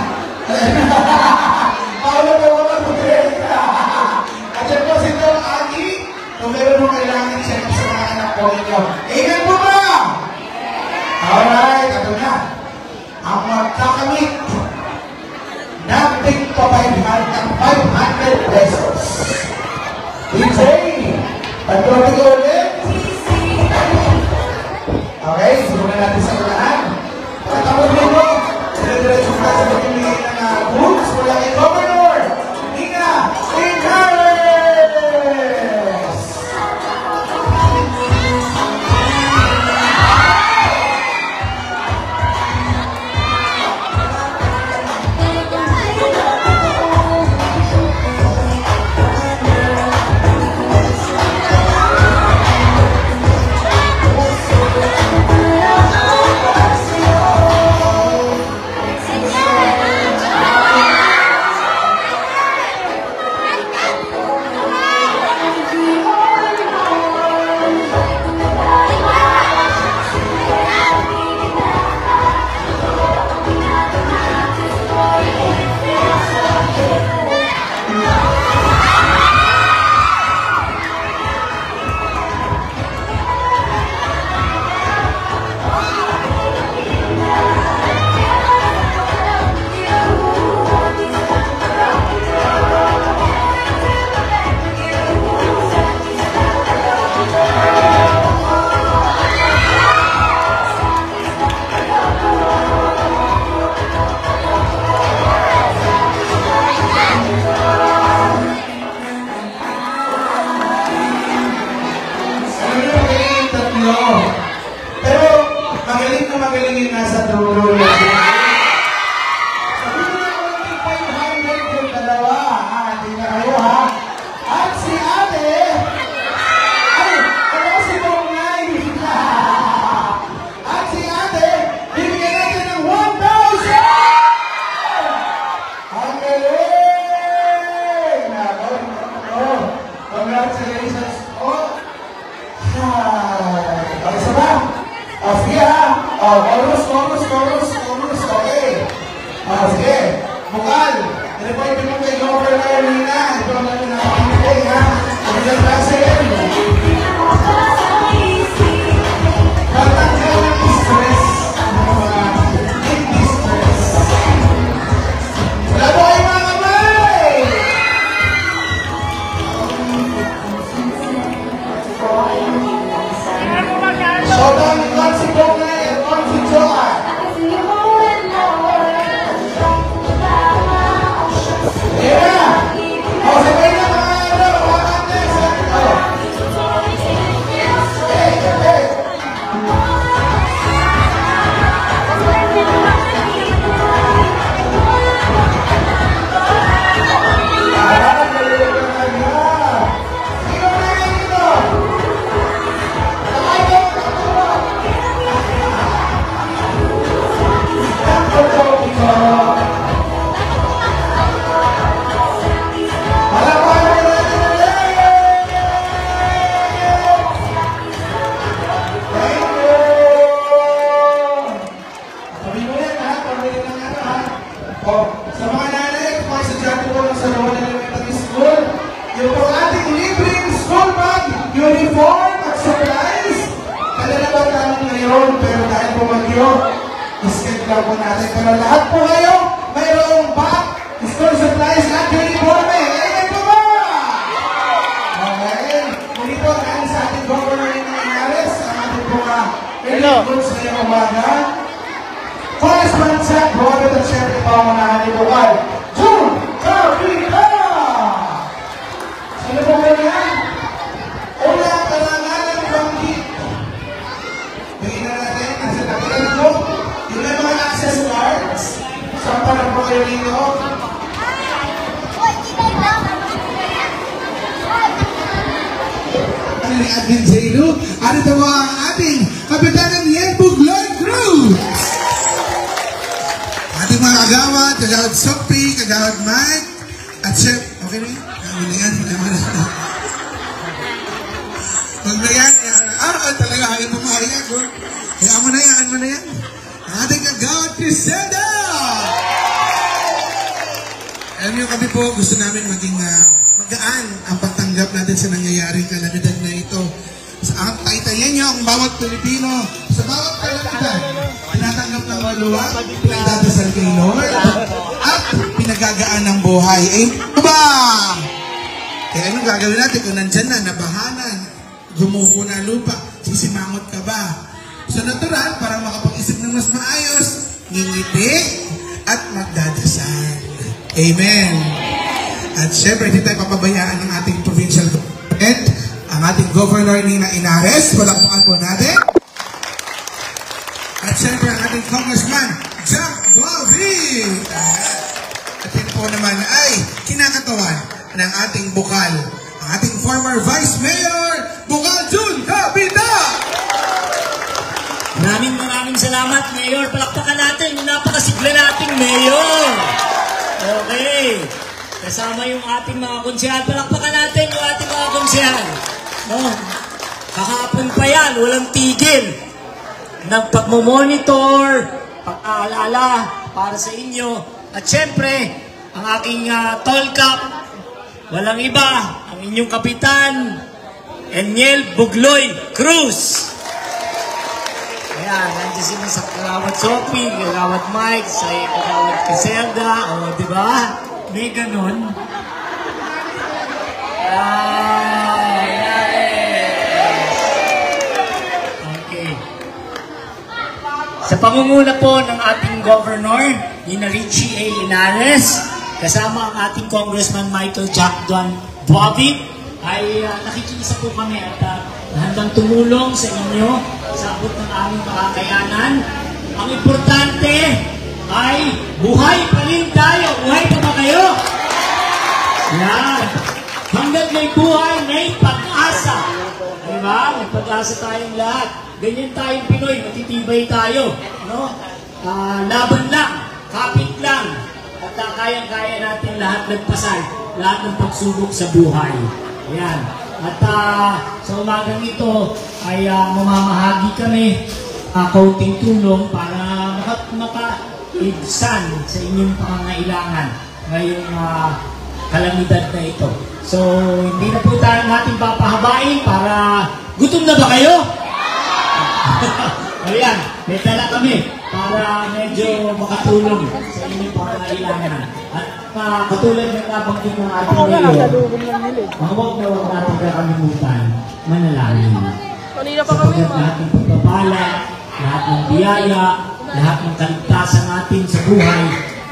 Paano po magpa-pera? At syempre po si Tom Aki, kung meron po kailangan check up sa mga anak po ninyo. Ingat po ba? Alright, ito na. Ang magkakamit ng big pa 500 pesos. DJ, pag-promi ko ulit. Okay, sumunod natin sa unahan. Pagkatapos nito, dire-diretso ka sa pagpili ng books mula kay Governor Nina Encares. lugar po natin. Pero lahat po kayo, mayroong bag, school supplies at uniforme. Amen po ba? Okay. Muli po, galing sa ating Governor Inares, ang ating po relief goods ngayong umaga. Congressman Jack Robert at syempre pangunahan ni Bukal. June Carpita! Sino po ba yan? Una, kalangan ng banggit. Bigyan na natin, nasa tapilan po, yung may mga access cards. Sampa na po kayo dito. Ano ni Admin Zailu? Ano ito mo ang ating Kapitanan Yen Bugloy Cruz? Ating mga kagawad, kagawad Sophie, kagawad Mike, at Chef, okay na yun? Kami na yan, Huwag na yan, talaga ayaw pumayag. Hayaan mo na yan. Ang ating kagawad Crisenda! Alam niyo kami po, gusto namin maging magaan ang pagtanggap natin sa nangyayaring kalamidad na ito. Sa taitayan niyo ang bawat Pilipino, sa bawat kalamidad, tinatanggap ng maluwag, pinagdadasal kay Lord, at pinagagaan ng buhay. Eh, ba? Eh, anong gagawin natin kung nandyan na, nabahanan, gumuho na lupa, sisimangot ka ba? So natural, para makapag-isip ng mas maayos, ngingiti at magdadasal. Amen. At syempre, hindi tayo papabayaan ng ating provincial government, ang ating Governor Nina Inares, palakpakan po natin. At syempre, ang ating Congressman, Jack Guavi. At yun po naman ay kinakatawan ng ating Bukal, ang ating former Vice Mayor, Bukal June Capita. Maraming salamat, Mayor. Palakpakan natin yung napakasigla nating Mayor. Okay. Kasama yung ating mga konsehal. Palakpakan natin yung ating mga konsehal. No? Kahapon pa yan, walang tigil. Nagpagmomonitor, pag-aalala para sa inyo. At syempre, ang aking tall cap, walang iba, ang inyong kapitan, Eniel Bugloy Cruz. Ayan, nandiyan sila sa Kagawad Sophie, Kagawad Mike, sa Kagawad Caselda, o diba? May ganun. Okay. Sa pangunguna po ng ating Governor, Nina Richie A. Linares, kasama ang ating Congressman Michael Jack Duavic, ay nakikiisa po kami at handang tumulong sa inyo sa abot ng aming makakayanan. Ang importante ay buhay pa rin tayo. Buhay pa ba kayo? Yan. Hanggang may buhay, may pag-asa. Diba? May pag-asa tayong lahat. Ganyan tayong Pinoy, matitibay tayo. No? Laban lang, kapit lang. At kayang-kaya natin lahat nagpasal, lahat ng pagsubok sa buhay. Ayan. At sa umagang ito ay mamamahagi kami kaunting tulong para makaibsan sa inyong pangangailangan ngayong kalamidad na ito. So, hindi na po natin papahabain para gutom na ba kayo? Ayan, may dala kami para medyo makatulong sa inyong pangangailangan. At katulad ng nabanggit ng ating mayor, huwag na huwag natin kakalimutan, manalangin. Sapagkat lahat ng pagpapala, lahat ng biyaya, lahat ng kaligtasan natin sa buhay,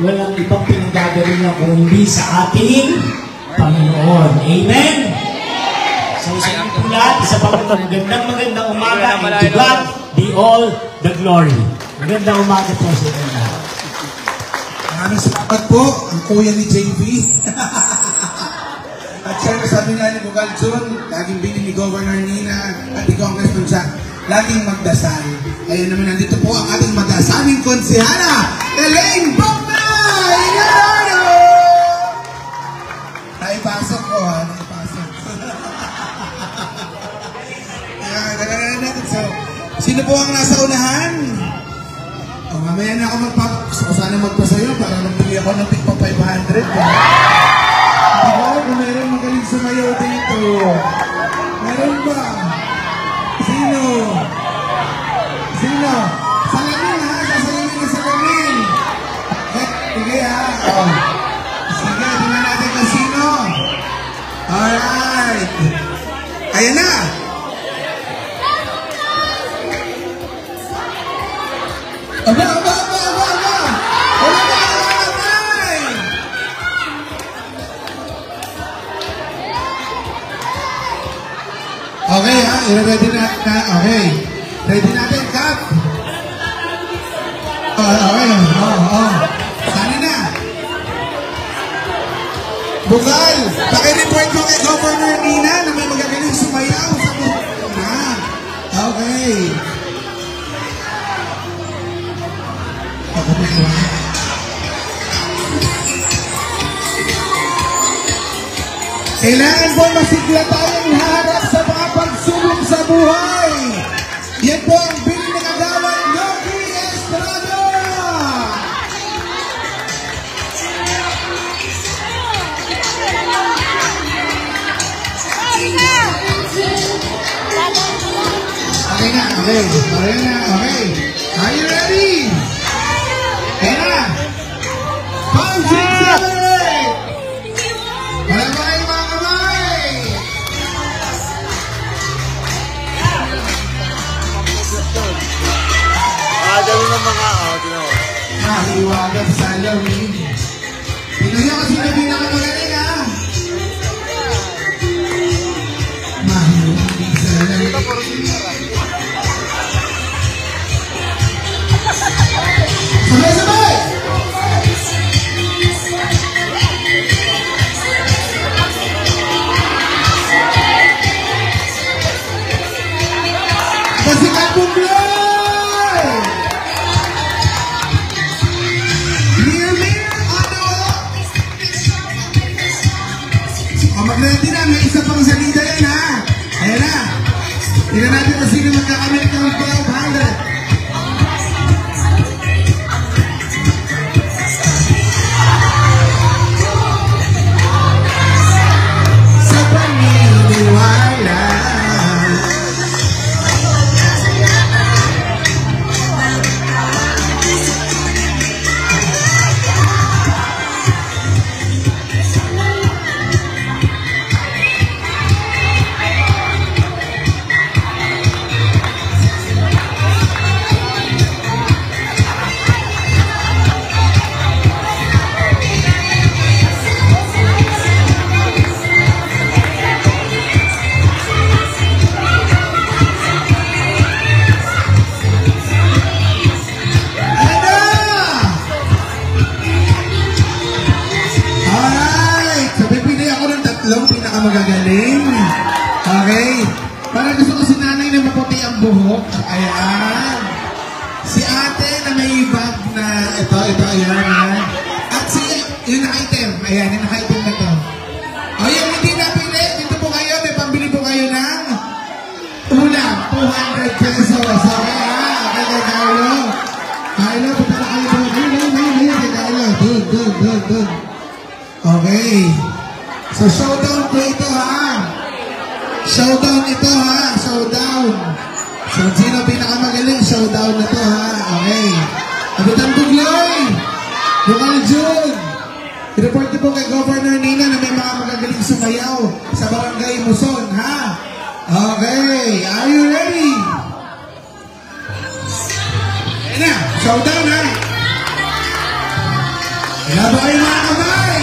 walang ibang pinagagawin na kung hindi sa ating Panginoon. Amen? So sa inyo po lahat, isa pa magandang umaga, and to God be all the glory. Magandang umaga po sa inyo lahat. Maraming salamat po, ang kuya ni JV. At syempre sabi nga ni Bukal June, laging bini ni Governor Nina at ni Congressman Jack, laging magdasal. Ayun naman, nandito po ang ating magdasaling konsehala, Elaine Boknay! Inarano! Naipasok ko ha, naipasok. So, sino po ang nasa unahan? O, mamaya na ako sana magpasayo para nabili ako ng tigpa 500. Diba? Kung meron magaling sumayaw dito. Meron ba? Sino? Sino? Salamin ha? Sasalamin na salamin. Alright. Ayan na. Aba. Okay, ha? I-ready na. Okay. Ready natin, Kap. Okay. Sali na. Bukal, pakireport mo kay Governor Nina na may magagaling sumayaw sa buhok na. Okay. Ako ba ito? Kailangan po masigla tayong harap sa mga pagsubok sa buhay. Yan po ang biling ng agawan, Yogi Estrada! Okay na, okay. Are you ready? Kaya na! 5, 6, 7, 8! Wala ba kayo mga kamay? Dami ng mga, Nahiwagan sa lawin. Pinoy kasi na pinakamagaling, ha? Mahiwagan sa lawin. Sabay! Pasikat Bumblay! Mag-ready na, may isa pang salida yan, ha? Ayan na. Tignan natin kung sino magkakamit ng 1200. Sa paniniwala. Magagaling. Okay. Parang gusto ko si nanay na maputi ang buhok. Ayan. Si ate na may bag na ito, ayan. At si, yung naka-item. Ayan, yung naka-item na to. O yung hindi napili, dito po kayo, may pambili po kayo ng ulam. 200 pesos. Okay, ha? Okay, kay Carlo. Carlo, punta na kayo doon. Ayun, kay Carlo. Doon. Okay. So, showdown po ito, ha? Showdown ito, ha? Showdown. So, sino pinakamagaling? Showdown na to, ha? Okay. Kapitan Bugloy! Bukal June! I-report niyo po kay Governor Nina na may mga magagaling sumayaw sa Barangay Muson, ha? Okay. Are you ready? Ayan na. Showdown, ha? Kaya ba kayo mga kamay?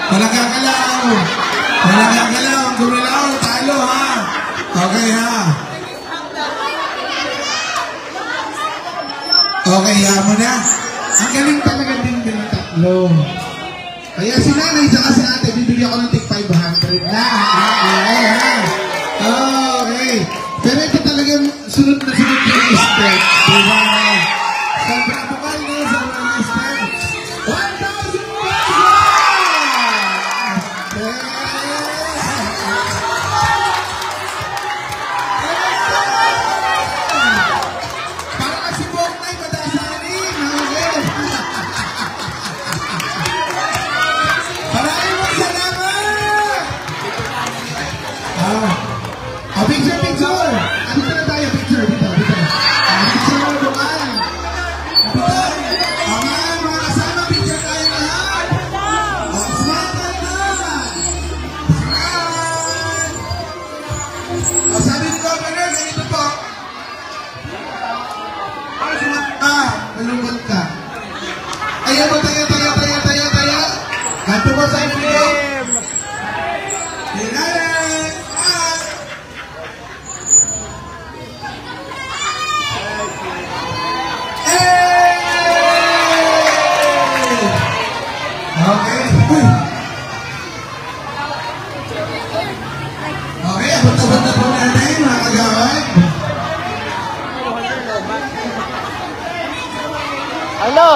Walang gagalaw. Walang gagalaw. Gumalaw, talo ha. Okay ha. Okay, mo na. Ang galing talaga din ng tatlo. Kaya si nanay saka si ate, bibigyan ko ng tig 500 na. Okay ha. Okay. Pero ito talagang sunod na sunod yung step. Diba? Sobrang bukal na sa mga step. 1,000 para kasi buong na madasanin. Okay. Maraming salamat! Picture, picture! Dito na tayo, picture. Dito. Picture, bukal. Mga kasama, picture tayo lahat. Smile tayo. Smile! Sabi ni Governor, ganito po. Malungkot ka. Ayaw mo, tayo. Ganto po sa inyo. Okay, abot-abot na po natin, mga kagawad. Hello!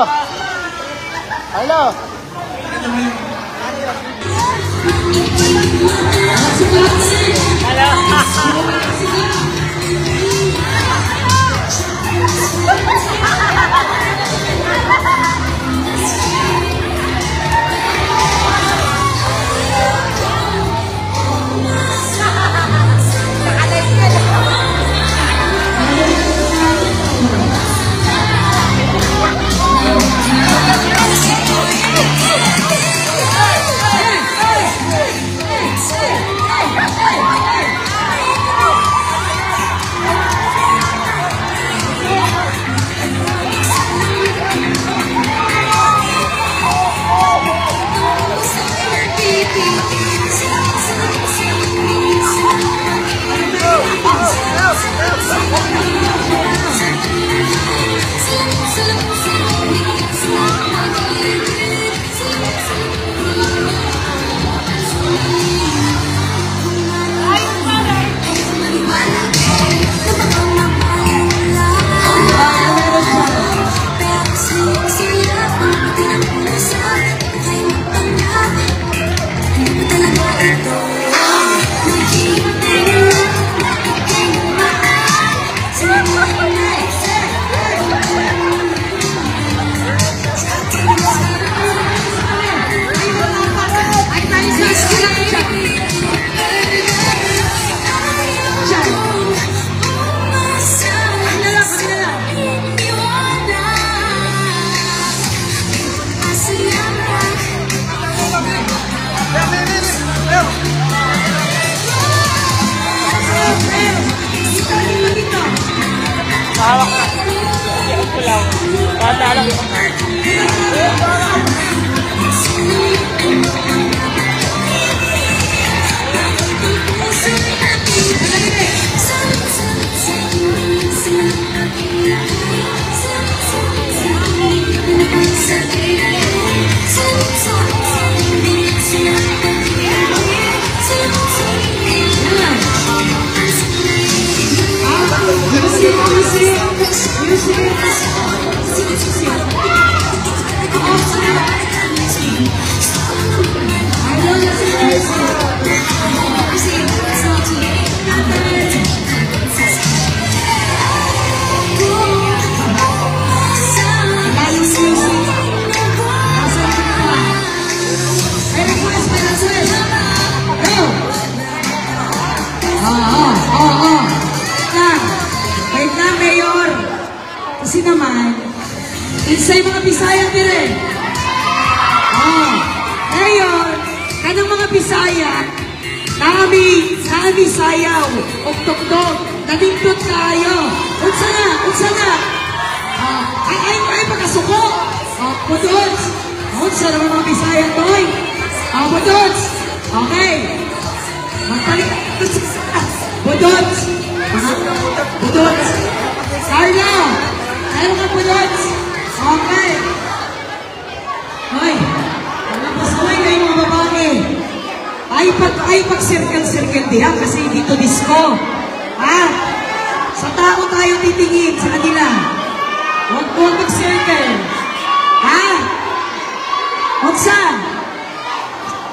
Hawak ka. Iyak ko lang. Patalang. Kasi naman, insay mga Bisaya dire. Ngayon, kanang mga Bisaya, kami sayaw, og-tugtog, nadindot kayo. Unsa na? Ay, pagkasuko. Pudods. Unsa na mga Bisaya, toy? Budots! Okay. Magpalit. Budots! Budots! Carla! Ayaw ka, Budots! Okay. Hoy! Wala pasaway kayo mga babae. Ay pag-circle-circle diha kasi dito disco. Ha? Sa tao tayo titingin, sa kanila. Huwag mag-circle. Ha? Huwag saan?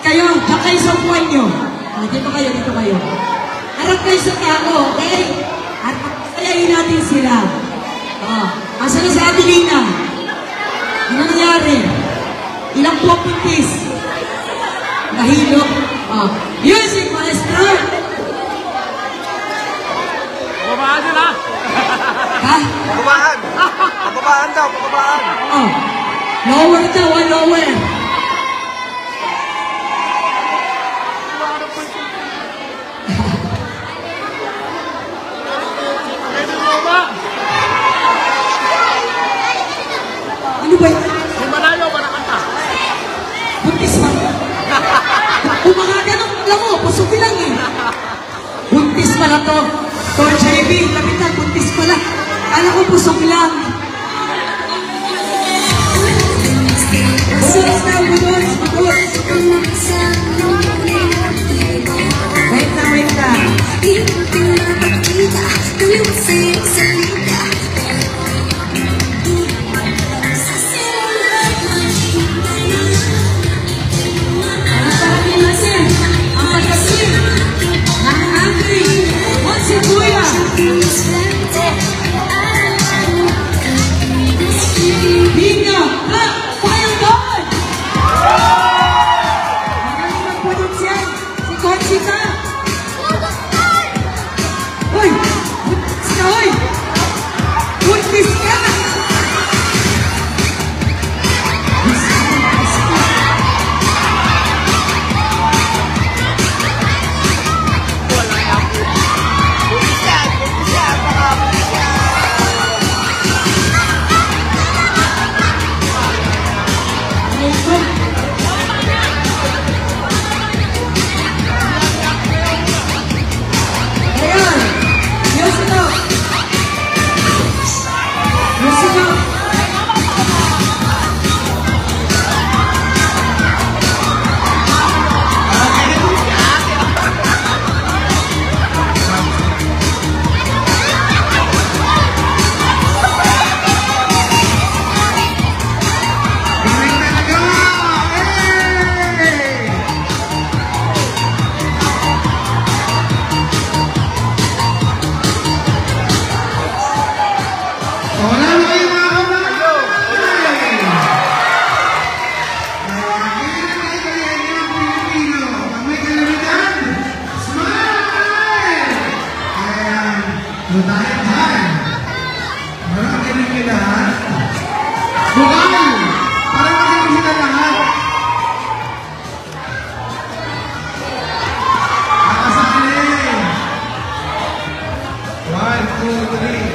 Kayo, diyan kayo sa upuan nyo. Dito kayo. Harap kayo sa tao, okay? At pagkayayin natin sila. Asa na sa ating ina? Ano nangyari? Ilang pupuntis? Nahilo. Music, maestro! Babaan nila! Ha? Babaan daw, babaan! Lower daw, lower! Ano ba yun? Yung malayo ba nakanta? Buntis pa. Kung mga ganun, alam mo, pusog lang eh. Buntis pala to. Tor JB, kapitan, buntis pala. Kala ko pusog lang. Budots na, budots. Wait na. Bingo! Ha! Fire God! Magaling magpunots yan! Si Conchita! Hoy! Buntis ka, hoy! Buntis ka! Ayan! Music up! Music up! Galing talaga! Hey! Wala na kayo mga kabayo! Hey! Kaya yung Pilipino. Pag may kalamitan, smile! Ayan. Dahil dyan. Marami rin kayo lahat. Bukal! Para magaling sila lahat. Nakasali. 1, 2, 3.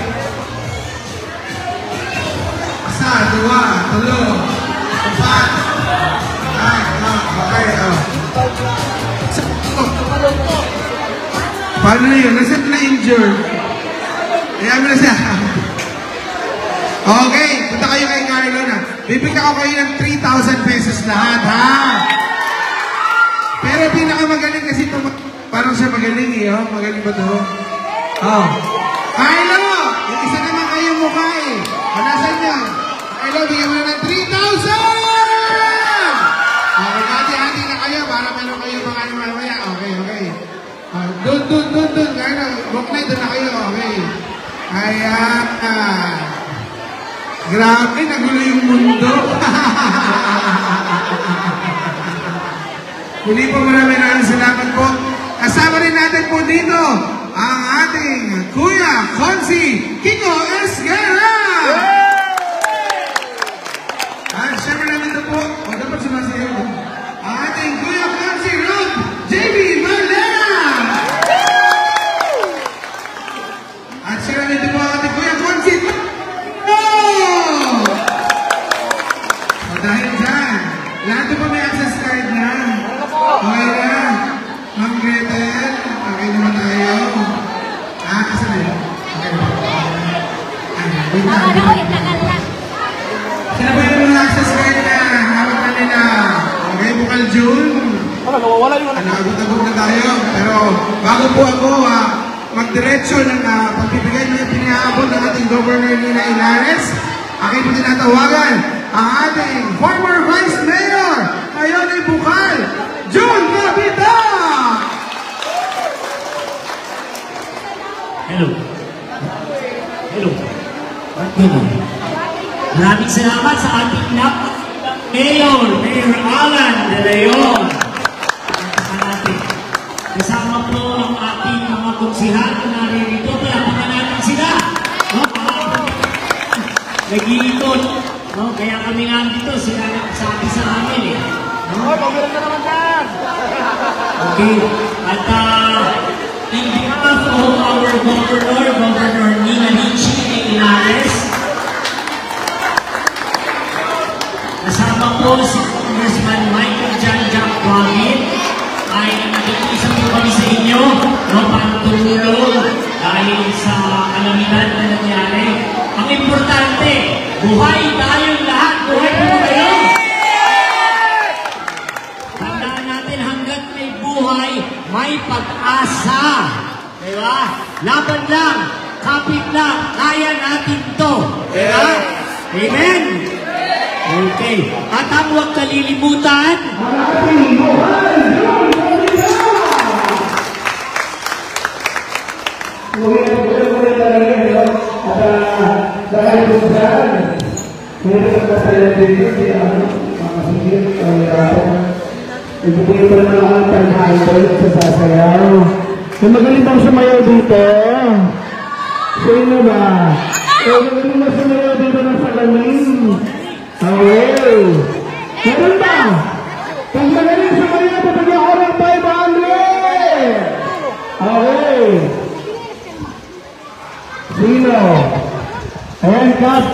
Isa, dua, tulo, empat. Okay. Paano na yun? Nasaan na injured? Kaya mo na siya. Okay, punta kayo kay Carlo na. Bibigyan ko kayo ng 3,000 pesos lahat, ha? Pero pinakamagaling kasi ito, parang siya magaling eh, oh. Magaling ba ito? Oh. Carlo! Yung isa naman kayong mukha eh. Nasaan niyo? Carlo, bigyan mo na ng 3,000! Okay, hati-hati na kayo para meron kayo mga mamaya. Okay. Doon. Carlo, buknay, doon na kayo. Okay. Ayan. Grabe, nagulo yung mundo. Muli po maraming salamat po. Kasama rin natin po dito ang ating Kuya Consi Kiko Esguerra. At syempre natin ito po, dapat sumasayaw. Ang ating Kuya Consi Rob JB Malera. At syempre natin po ang ating Kuya Consi dahil dyan, lahat po may access card na. Wait lang. Sinabayan mo na access card na hawak na nila. Okay, Bukal June. Nawawala yung Nag-agod na tayo. Pero bago po ako magdiretso ng pagbibigay ng pinahabol ng ating Governor Nina Ilares, aking po tinatawagan ang ating former Vice Mayor, ngayon ay Bukal, June Capita! Hello. Hello. Maraming salamat sa ating Mayor Alan De Leon. Kasama po ang ating mga konsihal na naririto. Palapakan natin sila. No? Nag-iikot. No? Kaya kami nandito. Sila nagsabi sa amin eh. No? Okay. At in behalf of our Governor Nina Ilares, kasama po si Congressman Michael John Jack Wagin, ay nag-iisa po kami sa inyo, no, para tumulong dahil sa kalamitan na nangyari. Ang importante, buhay tayong lahat, buhay po kayo! Tandaan natin, hanggat may buhay, may pag-asa. Diba? Laban lang, kapit lang, kaya natin to. Diba? Amen? Okay. At ang huwag kalilimutan, ibigay ko naman ako ng tanghal sa sasayaw. May magaling bang sumayaw dito? Sino ba? Magaling ba sumayaw dito ng salamin? Okay. Meron ba? Pag magaling sumayaw, papagyan ako ng 500! Okay. Sino? Ayan, Kap.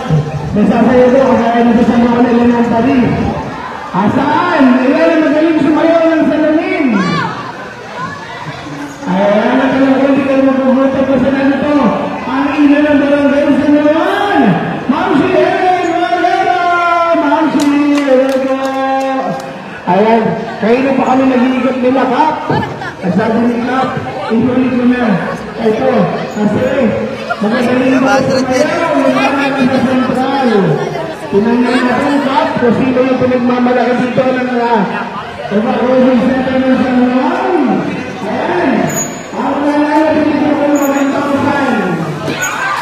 May sasayaw ko kaya nito sa mga elementary. Asaan? Ilan ang magaling sumayaw ng salamin? Ayan, nakalagay hindi kayo magpupunta pa sa nito. Ang ina ng barangay sa ngayon. Ma'am si Helen Valera! Ma'am si Helen! Ayan, kayo na pa kami nag-iigot nila, Kap. At sabi ni Kap, inulit ko na. Ito, kasi magagaling ba sumayaw yung mga sa sentral. Tinanong natin, Kap, kung sino yung pinagmamalaki dito ng Evacuation Center ng San Juan. Ayan. Ako na lang yung dito ko ng 1,000.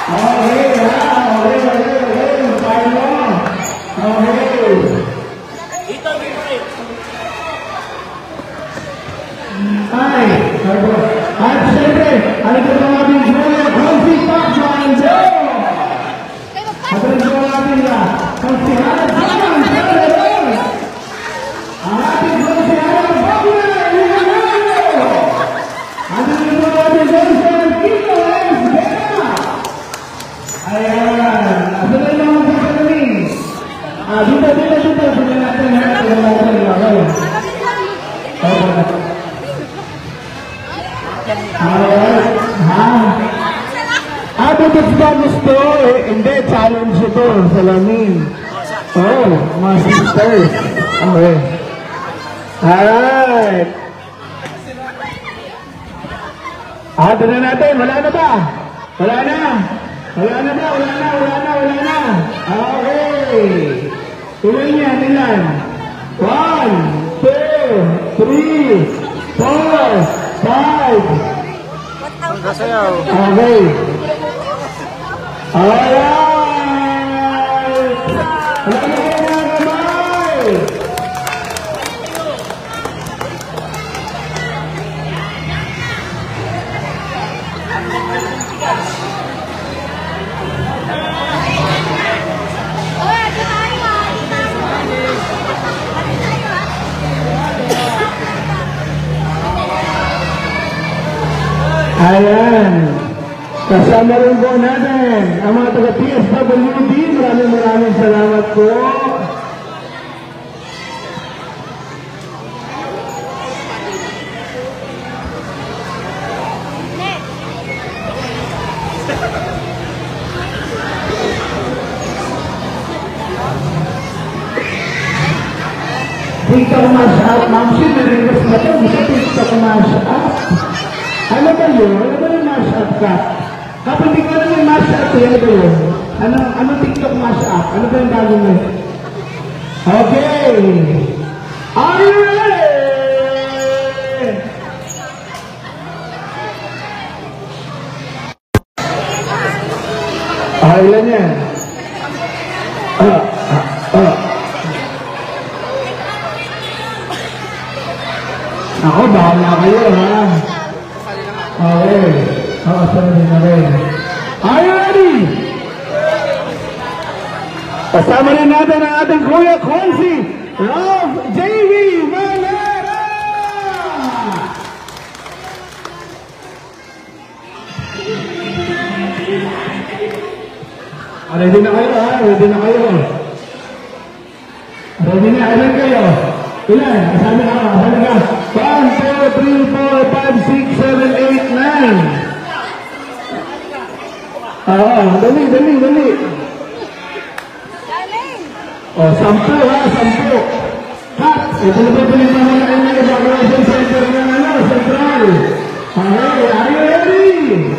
Okay, ha? Okay. Tayo mo. Okay. Ay, at siyempre, ano ito ng ating Julia Confi Fox Manzo? At ito ng ating konsihalan sa ating Julia. Ang ating konsihalan sa at ito ng ating konsihalan Kiko S. Bena. Ayan. At ito ng mga konsihalan. Dito. Sige natin. Butot ba gusto? Hindi, challenge ito. Salamin. Oh, mga sisters. Okay. Alright. Ito na natin. Wala na ba? Wala na. Okay. Ilan yan? 1, 2, 3, 4, 5. Okay. Alright! Wala na kayo mga kamay! Ayan. Kasama rin po natin ang mga taga-PSWD. Maraming salamat po. TikTok mash up. Ma'am Shi, narinig ba ito? Gusto TikTok mash up? Ano ba yun? Ano ba yung mash up ka? Kapag di ko alam yung mash up, ano ba yun? Ano TikTok mash up? Ano ba yung bago mo? Okay! Are you ready? Ilan yan? Ako, bahala kayo, ha? Okay. Sorry na rin. Are you ready? Kasama rin natin ang ating Kuya Quincy Ralph J.V. Valera! Ready na kayo, ha? Ready na kayo. Ready na, ilan kayo? Ilan? Sabi ka, sabi ka. 1, 2, 3, 4, 5, 6, 7, 8, 9. Dali. O, 10 ha, 10. Cut! Ito na ba pinagmamala kayo ng evacuation center ng Central? Okay, are you ready?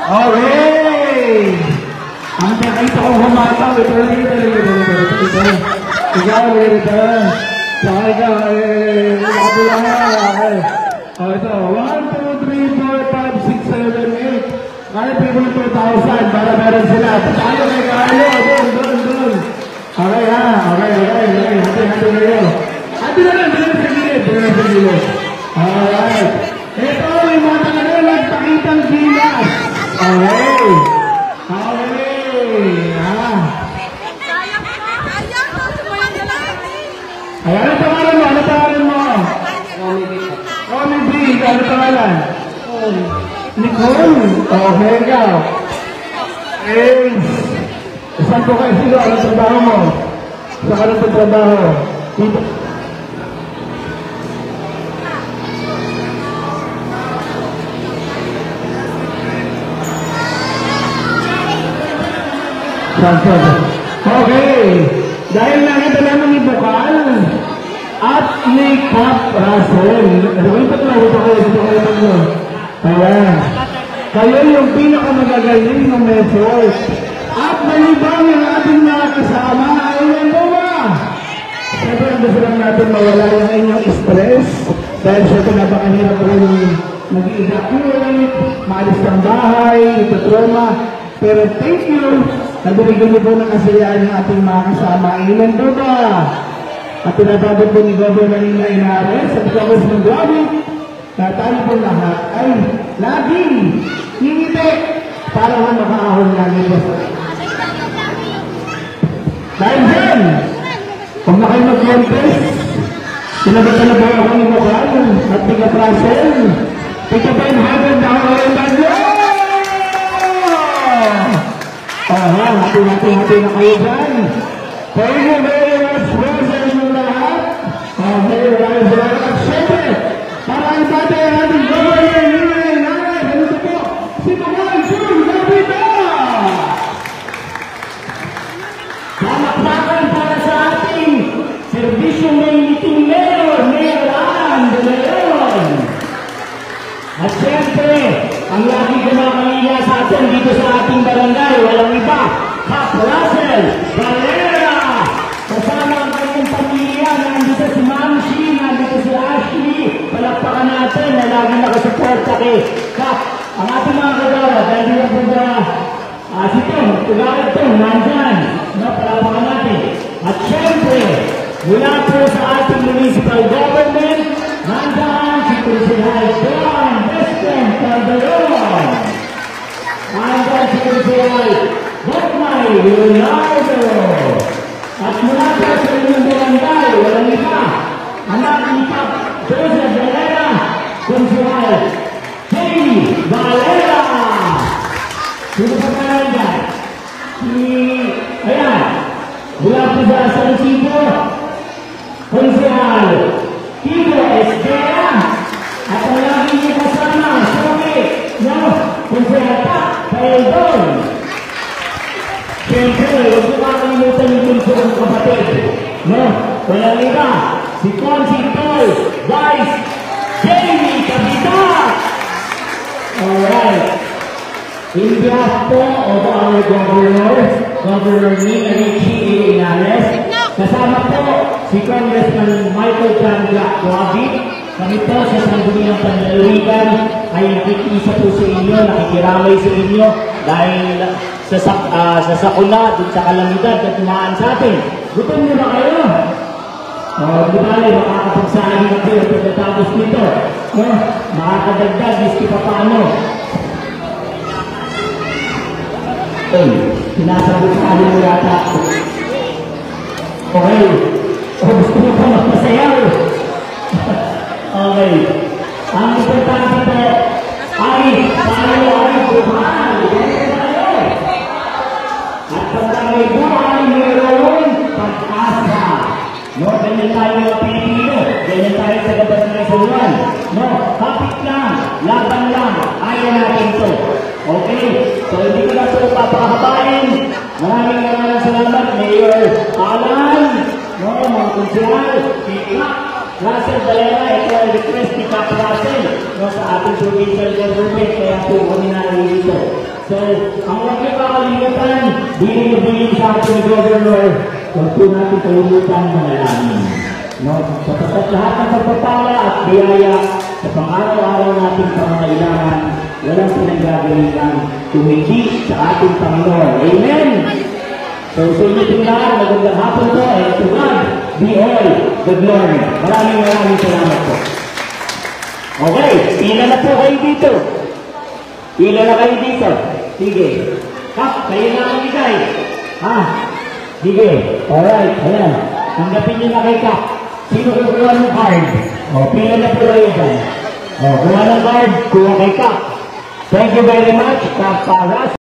Okay! Ang nakita ko humataw, ito. Ikaw, ito. Saka ikaw, nakapula nga. Okay. O, ito. 1, 2, 3, 4, 5, 6, 7, Kaya bigyan mo ng 2,000 para meron sila. Paano kay Carlo? Doon. Okay ha, okay. Hati kayo. Hati na lang, bilhin sa gilid. Alright. Ito, may mga taga nagpakitang gilas. Okay. Ay, ano pangalan mo? Romy B. Ano pangalan? Nicole. Okay, ikaw. Saan po kayo sila? Anong trabaho mo? Saan ka ng trabaho? Dito. Okay. Dahil nakita naman ni Bukal at ni Cap Russell. Ito kayo. Ayan. Kayo yung pinakamagagaling ng message. At malibang yung ating mga kasama. Ayan po ba? Siyempre, gusto lang natin mawala yung inyong stress. Dahil siyempre napakahirap rin mag-evacuate, maalis ng bahay, ito-trauma. Pero thank you. Nabigyan niyo po ng kasiyahan ng ating mga kasama. Amen po ba? At tinatawag po ni Governor Nina Inares at Congress ng Grabe na tayo po lahat ay laging ngingiti para makaahon lagi po sa dahil dyan, kung na kayo mag-contest, sinabatan na po ako ni Bukal at Tiga Prasel. Ito pa yung habang na ako ngayon bagyo! Hati na kayo dyan. Thank you very much po sa inyong lahat. Maraming salamat. At syempre, para ang tatay ang ating Governor Nina Inares. Ano po? Si Bukal Jun Lapita! Samaksakan para sa ating serbisyong may meeting Mayor Ann de Leon. At syempre, ang lagi kumakalila sa atin dito sa ating barangay, walang iba, Cap Russell Valera. Kasama ang kanyang pamilya, nandito si Mamshi, nandito si Ashley. Palakpakan natin na lagi nakasuporta kay Cap. Ang ating mga kagawad, dahil na po ba, si Tom, tugarat Tom, nandyan. Palakpakan natin. At syempre, mula po sa ating municipal government, nandyan si Kursihal Don Western Calderon. Nandyan si Kursihal Bokmay Leonardo. At mula po sa inyong barangay, walang iba, anak ni Cap Joseph Valera, Kursihal Jamie Valera. Sino pa kayo dyan? Ayan, mula po sa San Isidro, Kursihal Tito Estera. At ang lagi niyo kasama, Soke, Kursihal Cap Paeldon. Siyempre, huwag ko makalimutan yung bunso ng kapatid. Walang iba, si Consi Tol, Vice Jamie Kapitan. Alright. In behalf po of our Governor Nina Richie Inares, kasama po si Congressman Michael Chandra Coabi. Kami po sa Sangguniang Panlalawigan ay nakikisa po sa inyo, nakikiramay sa inyo dahil sa sakuna, dun sa kalamidad na tumaan sa atin. Gutom nyo na kayo? Di bali, makakapagsahin na kayo pagkatapos nito. Makakadagdag, iski pa paano. Sinasagot sa amin mo yata. Okay. Gusto mo pa magpasayaw. Okay. Ang importante po ay tayo ay buhay. At pagka may buhay, mayroon pag-asa. Ganyan tayo mga Pilipino. Ganyan tayo sa gabas ng Isuruan. Kapit lang, laban lang, ayaw natin ito. Okay, so hindi ko na ito papakahabain. Maraming salamat, Mayor Alan, mga konsyal, si Cap Russell Valera. Ito ay request ni Cap Russell sa ating provincial government, kaya po kami narito. So, ang huwag niyo kakalimutan, bilin sa ating governor, huwag po natin kalimutan manalangin. Sa lahat ng pagpapala at biyaya sa pang-araw-araw nating pangangailangan, walang pinanggagalingan kung hindi sa ating Panginoon. Amen! So, sa inyo itong lahat, magandang hapon po, and to God be all the glory. Maraming salamat po. Okay, pila na po kayo dito. Pila na kayo dito. Sige. Kap, kayo na ang bigay. Ha? Sige. Alright, ayan. Tanggapin nyo na kay Kap. Sino kukuha ng card? O, pila na po kayo dyan. O, kuha ng card, kuha kay Kap. Thank you very much, Kap Paras.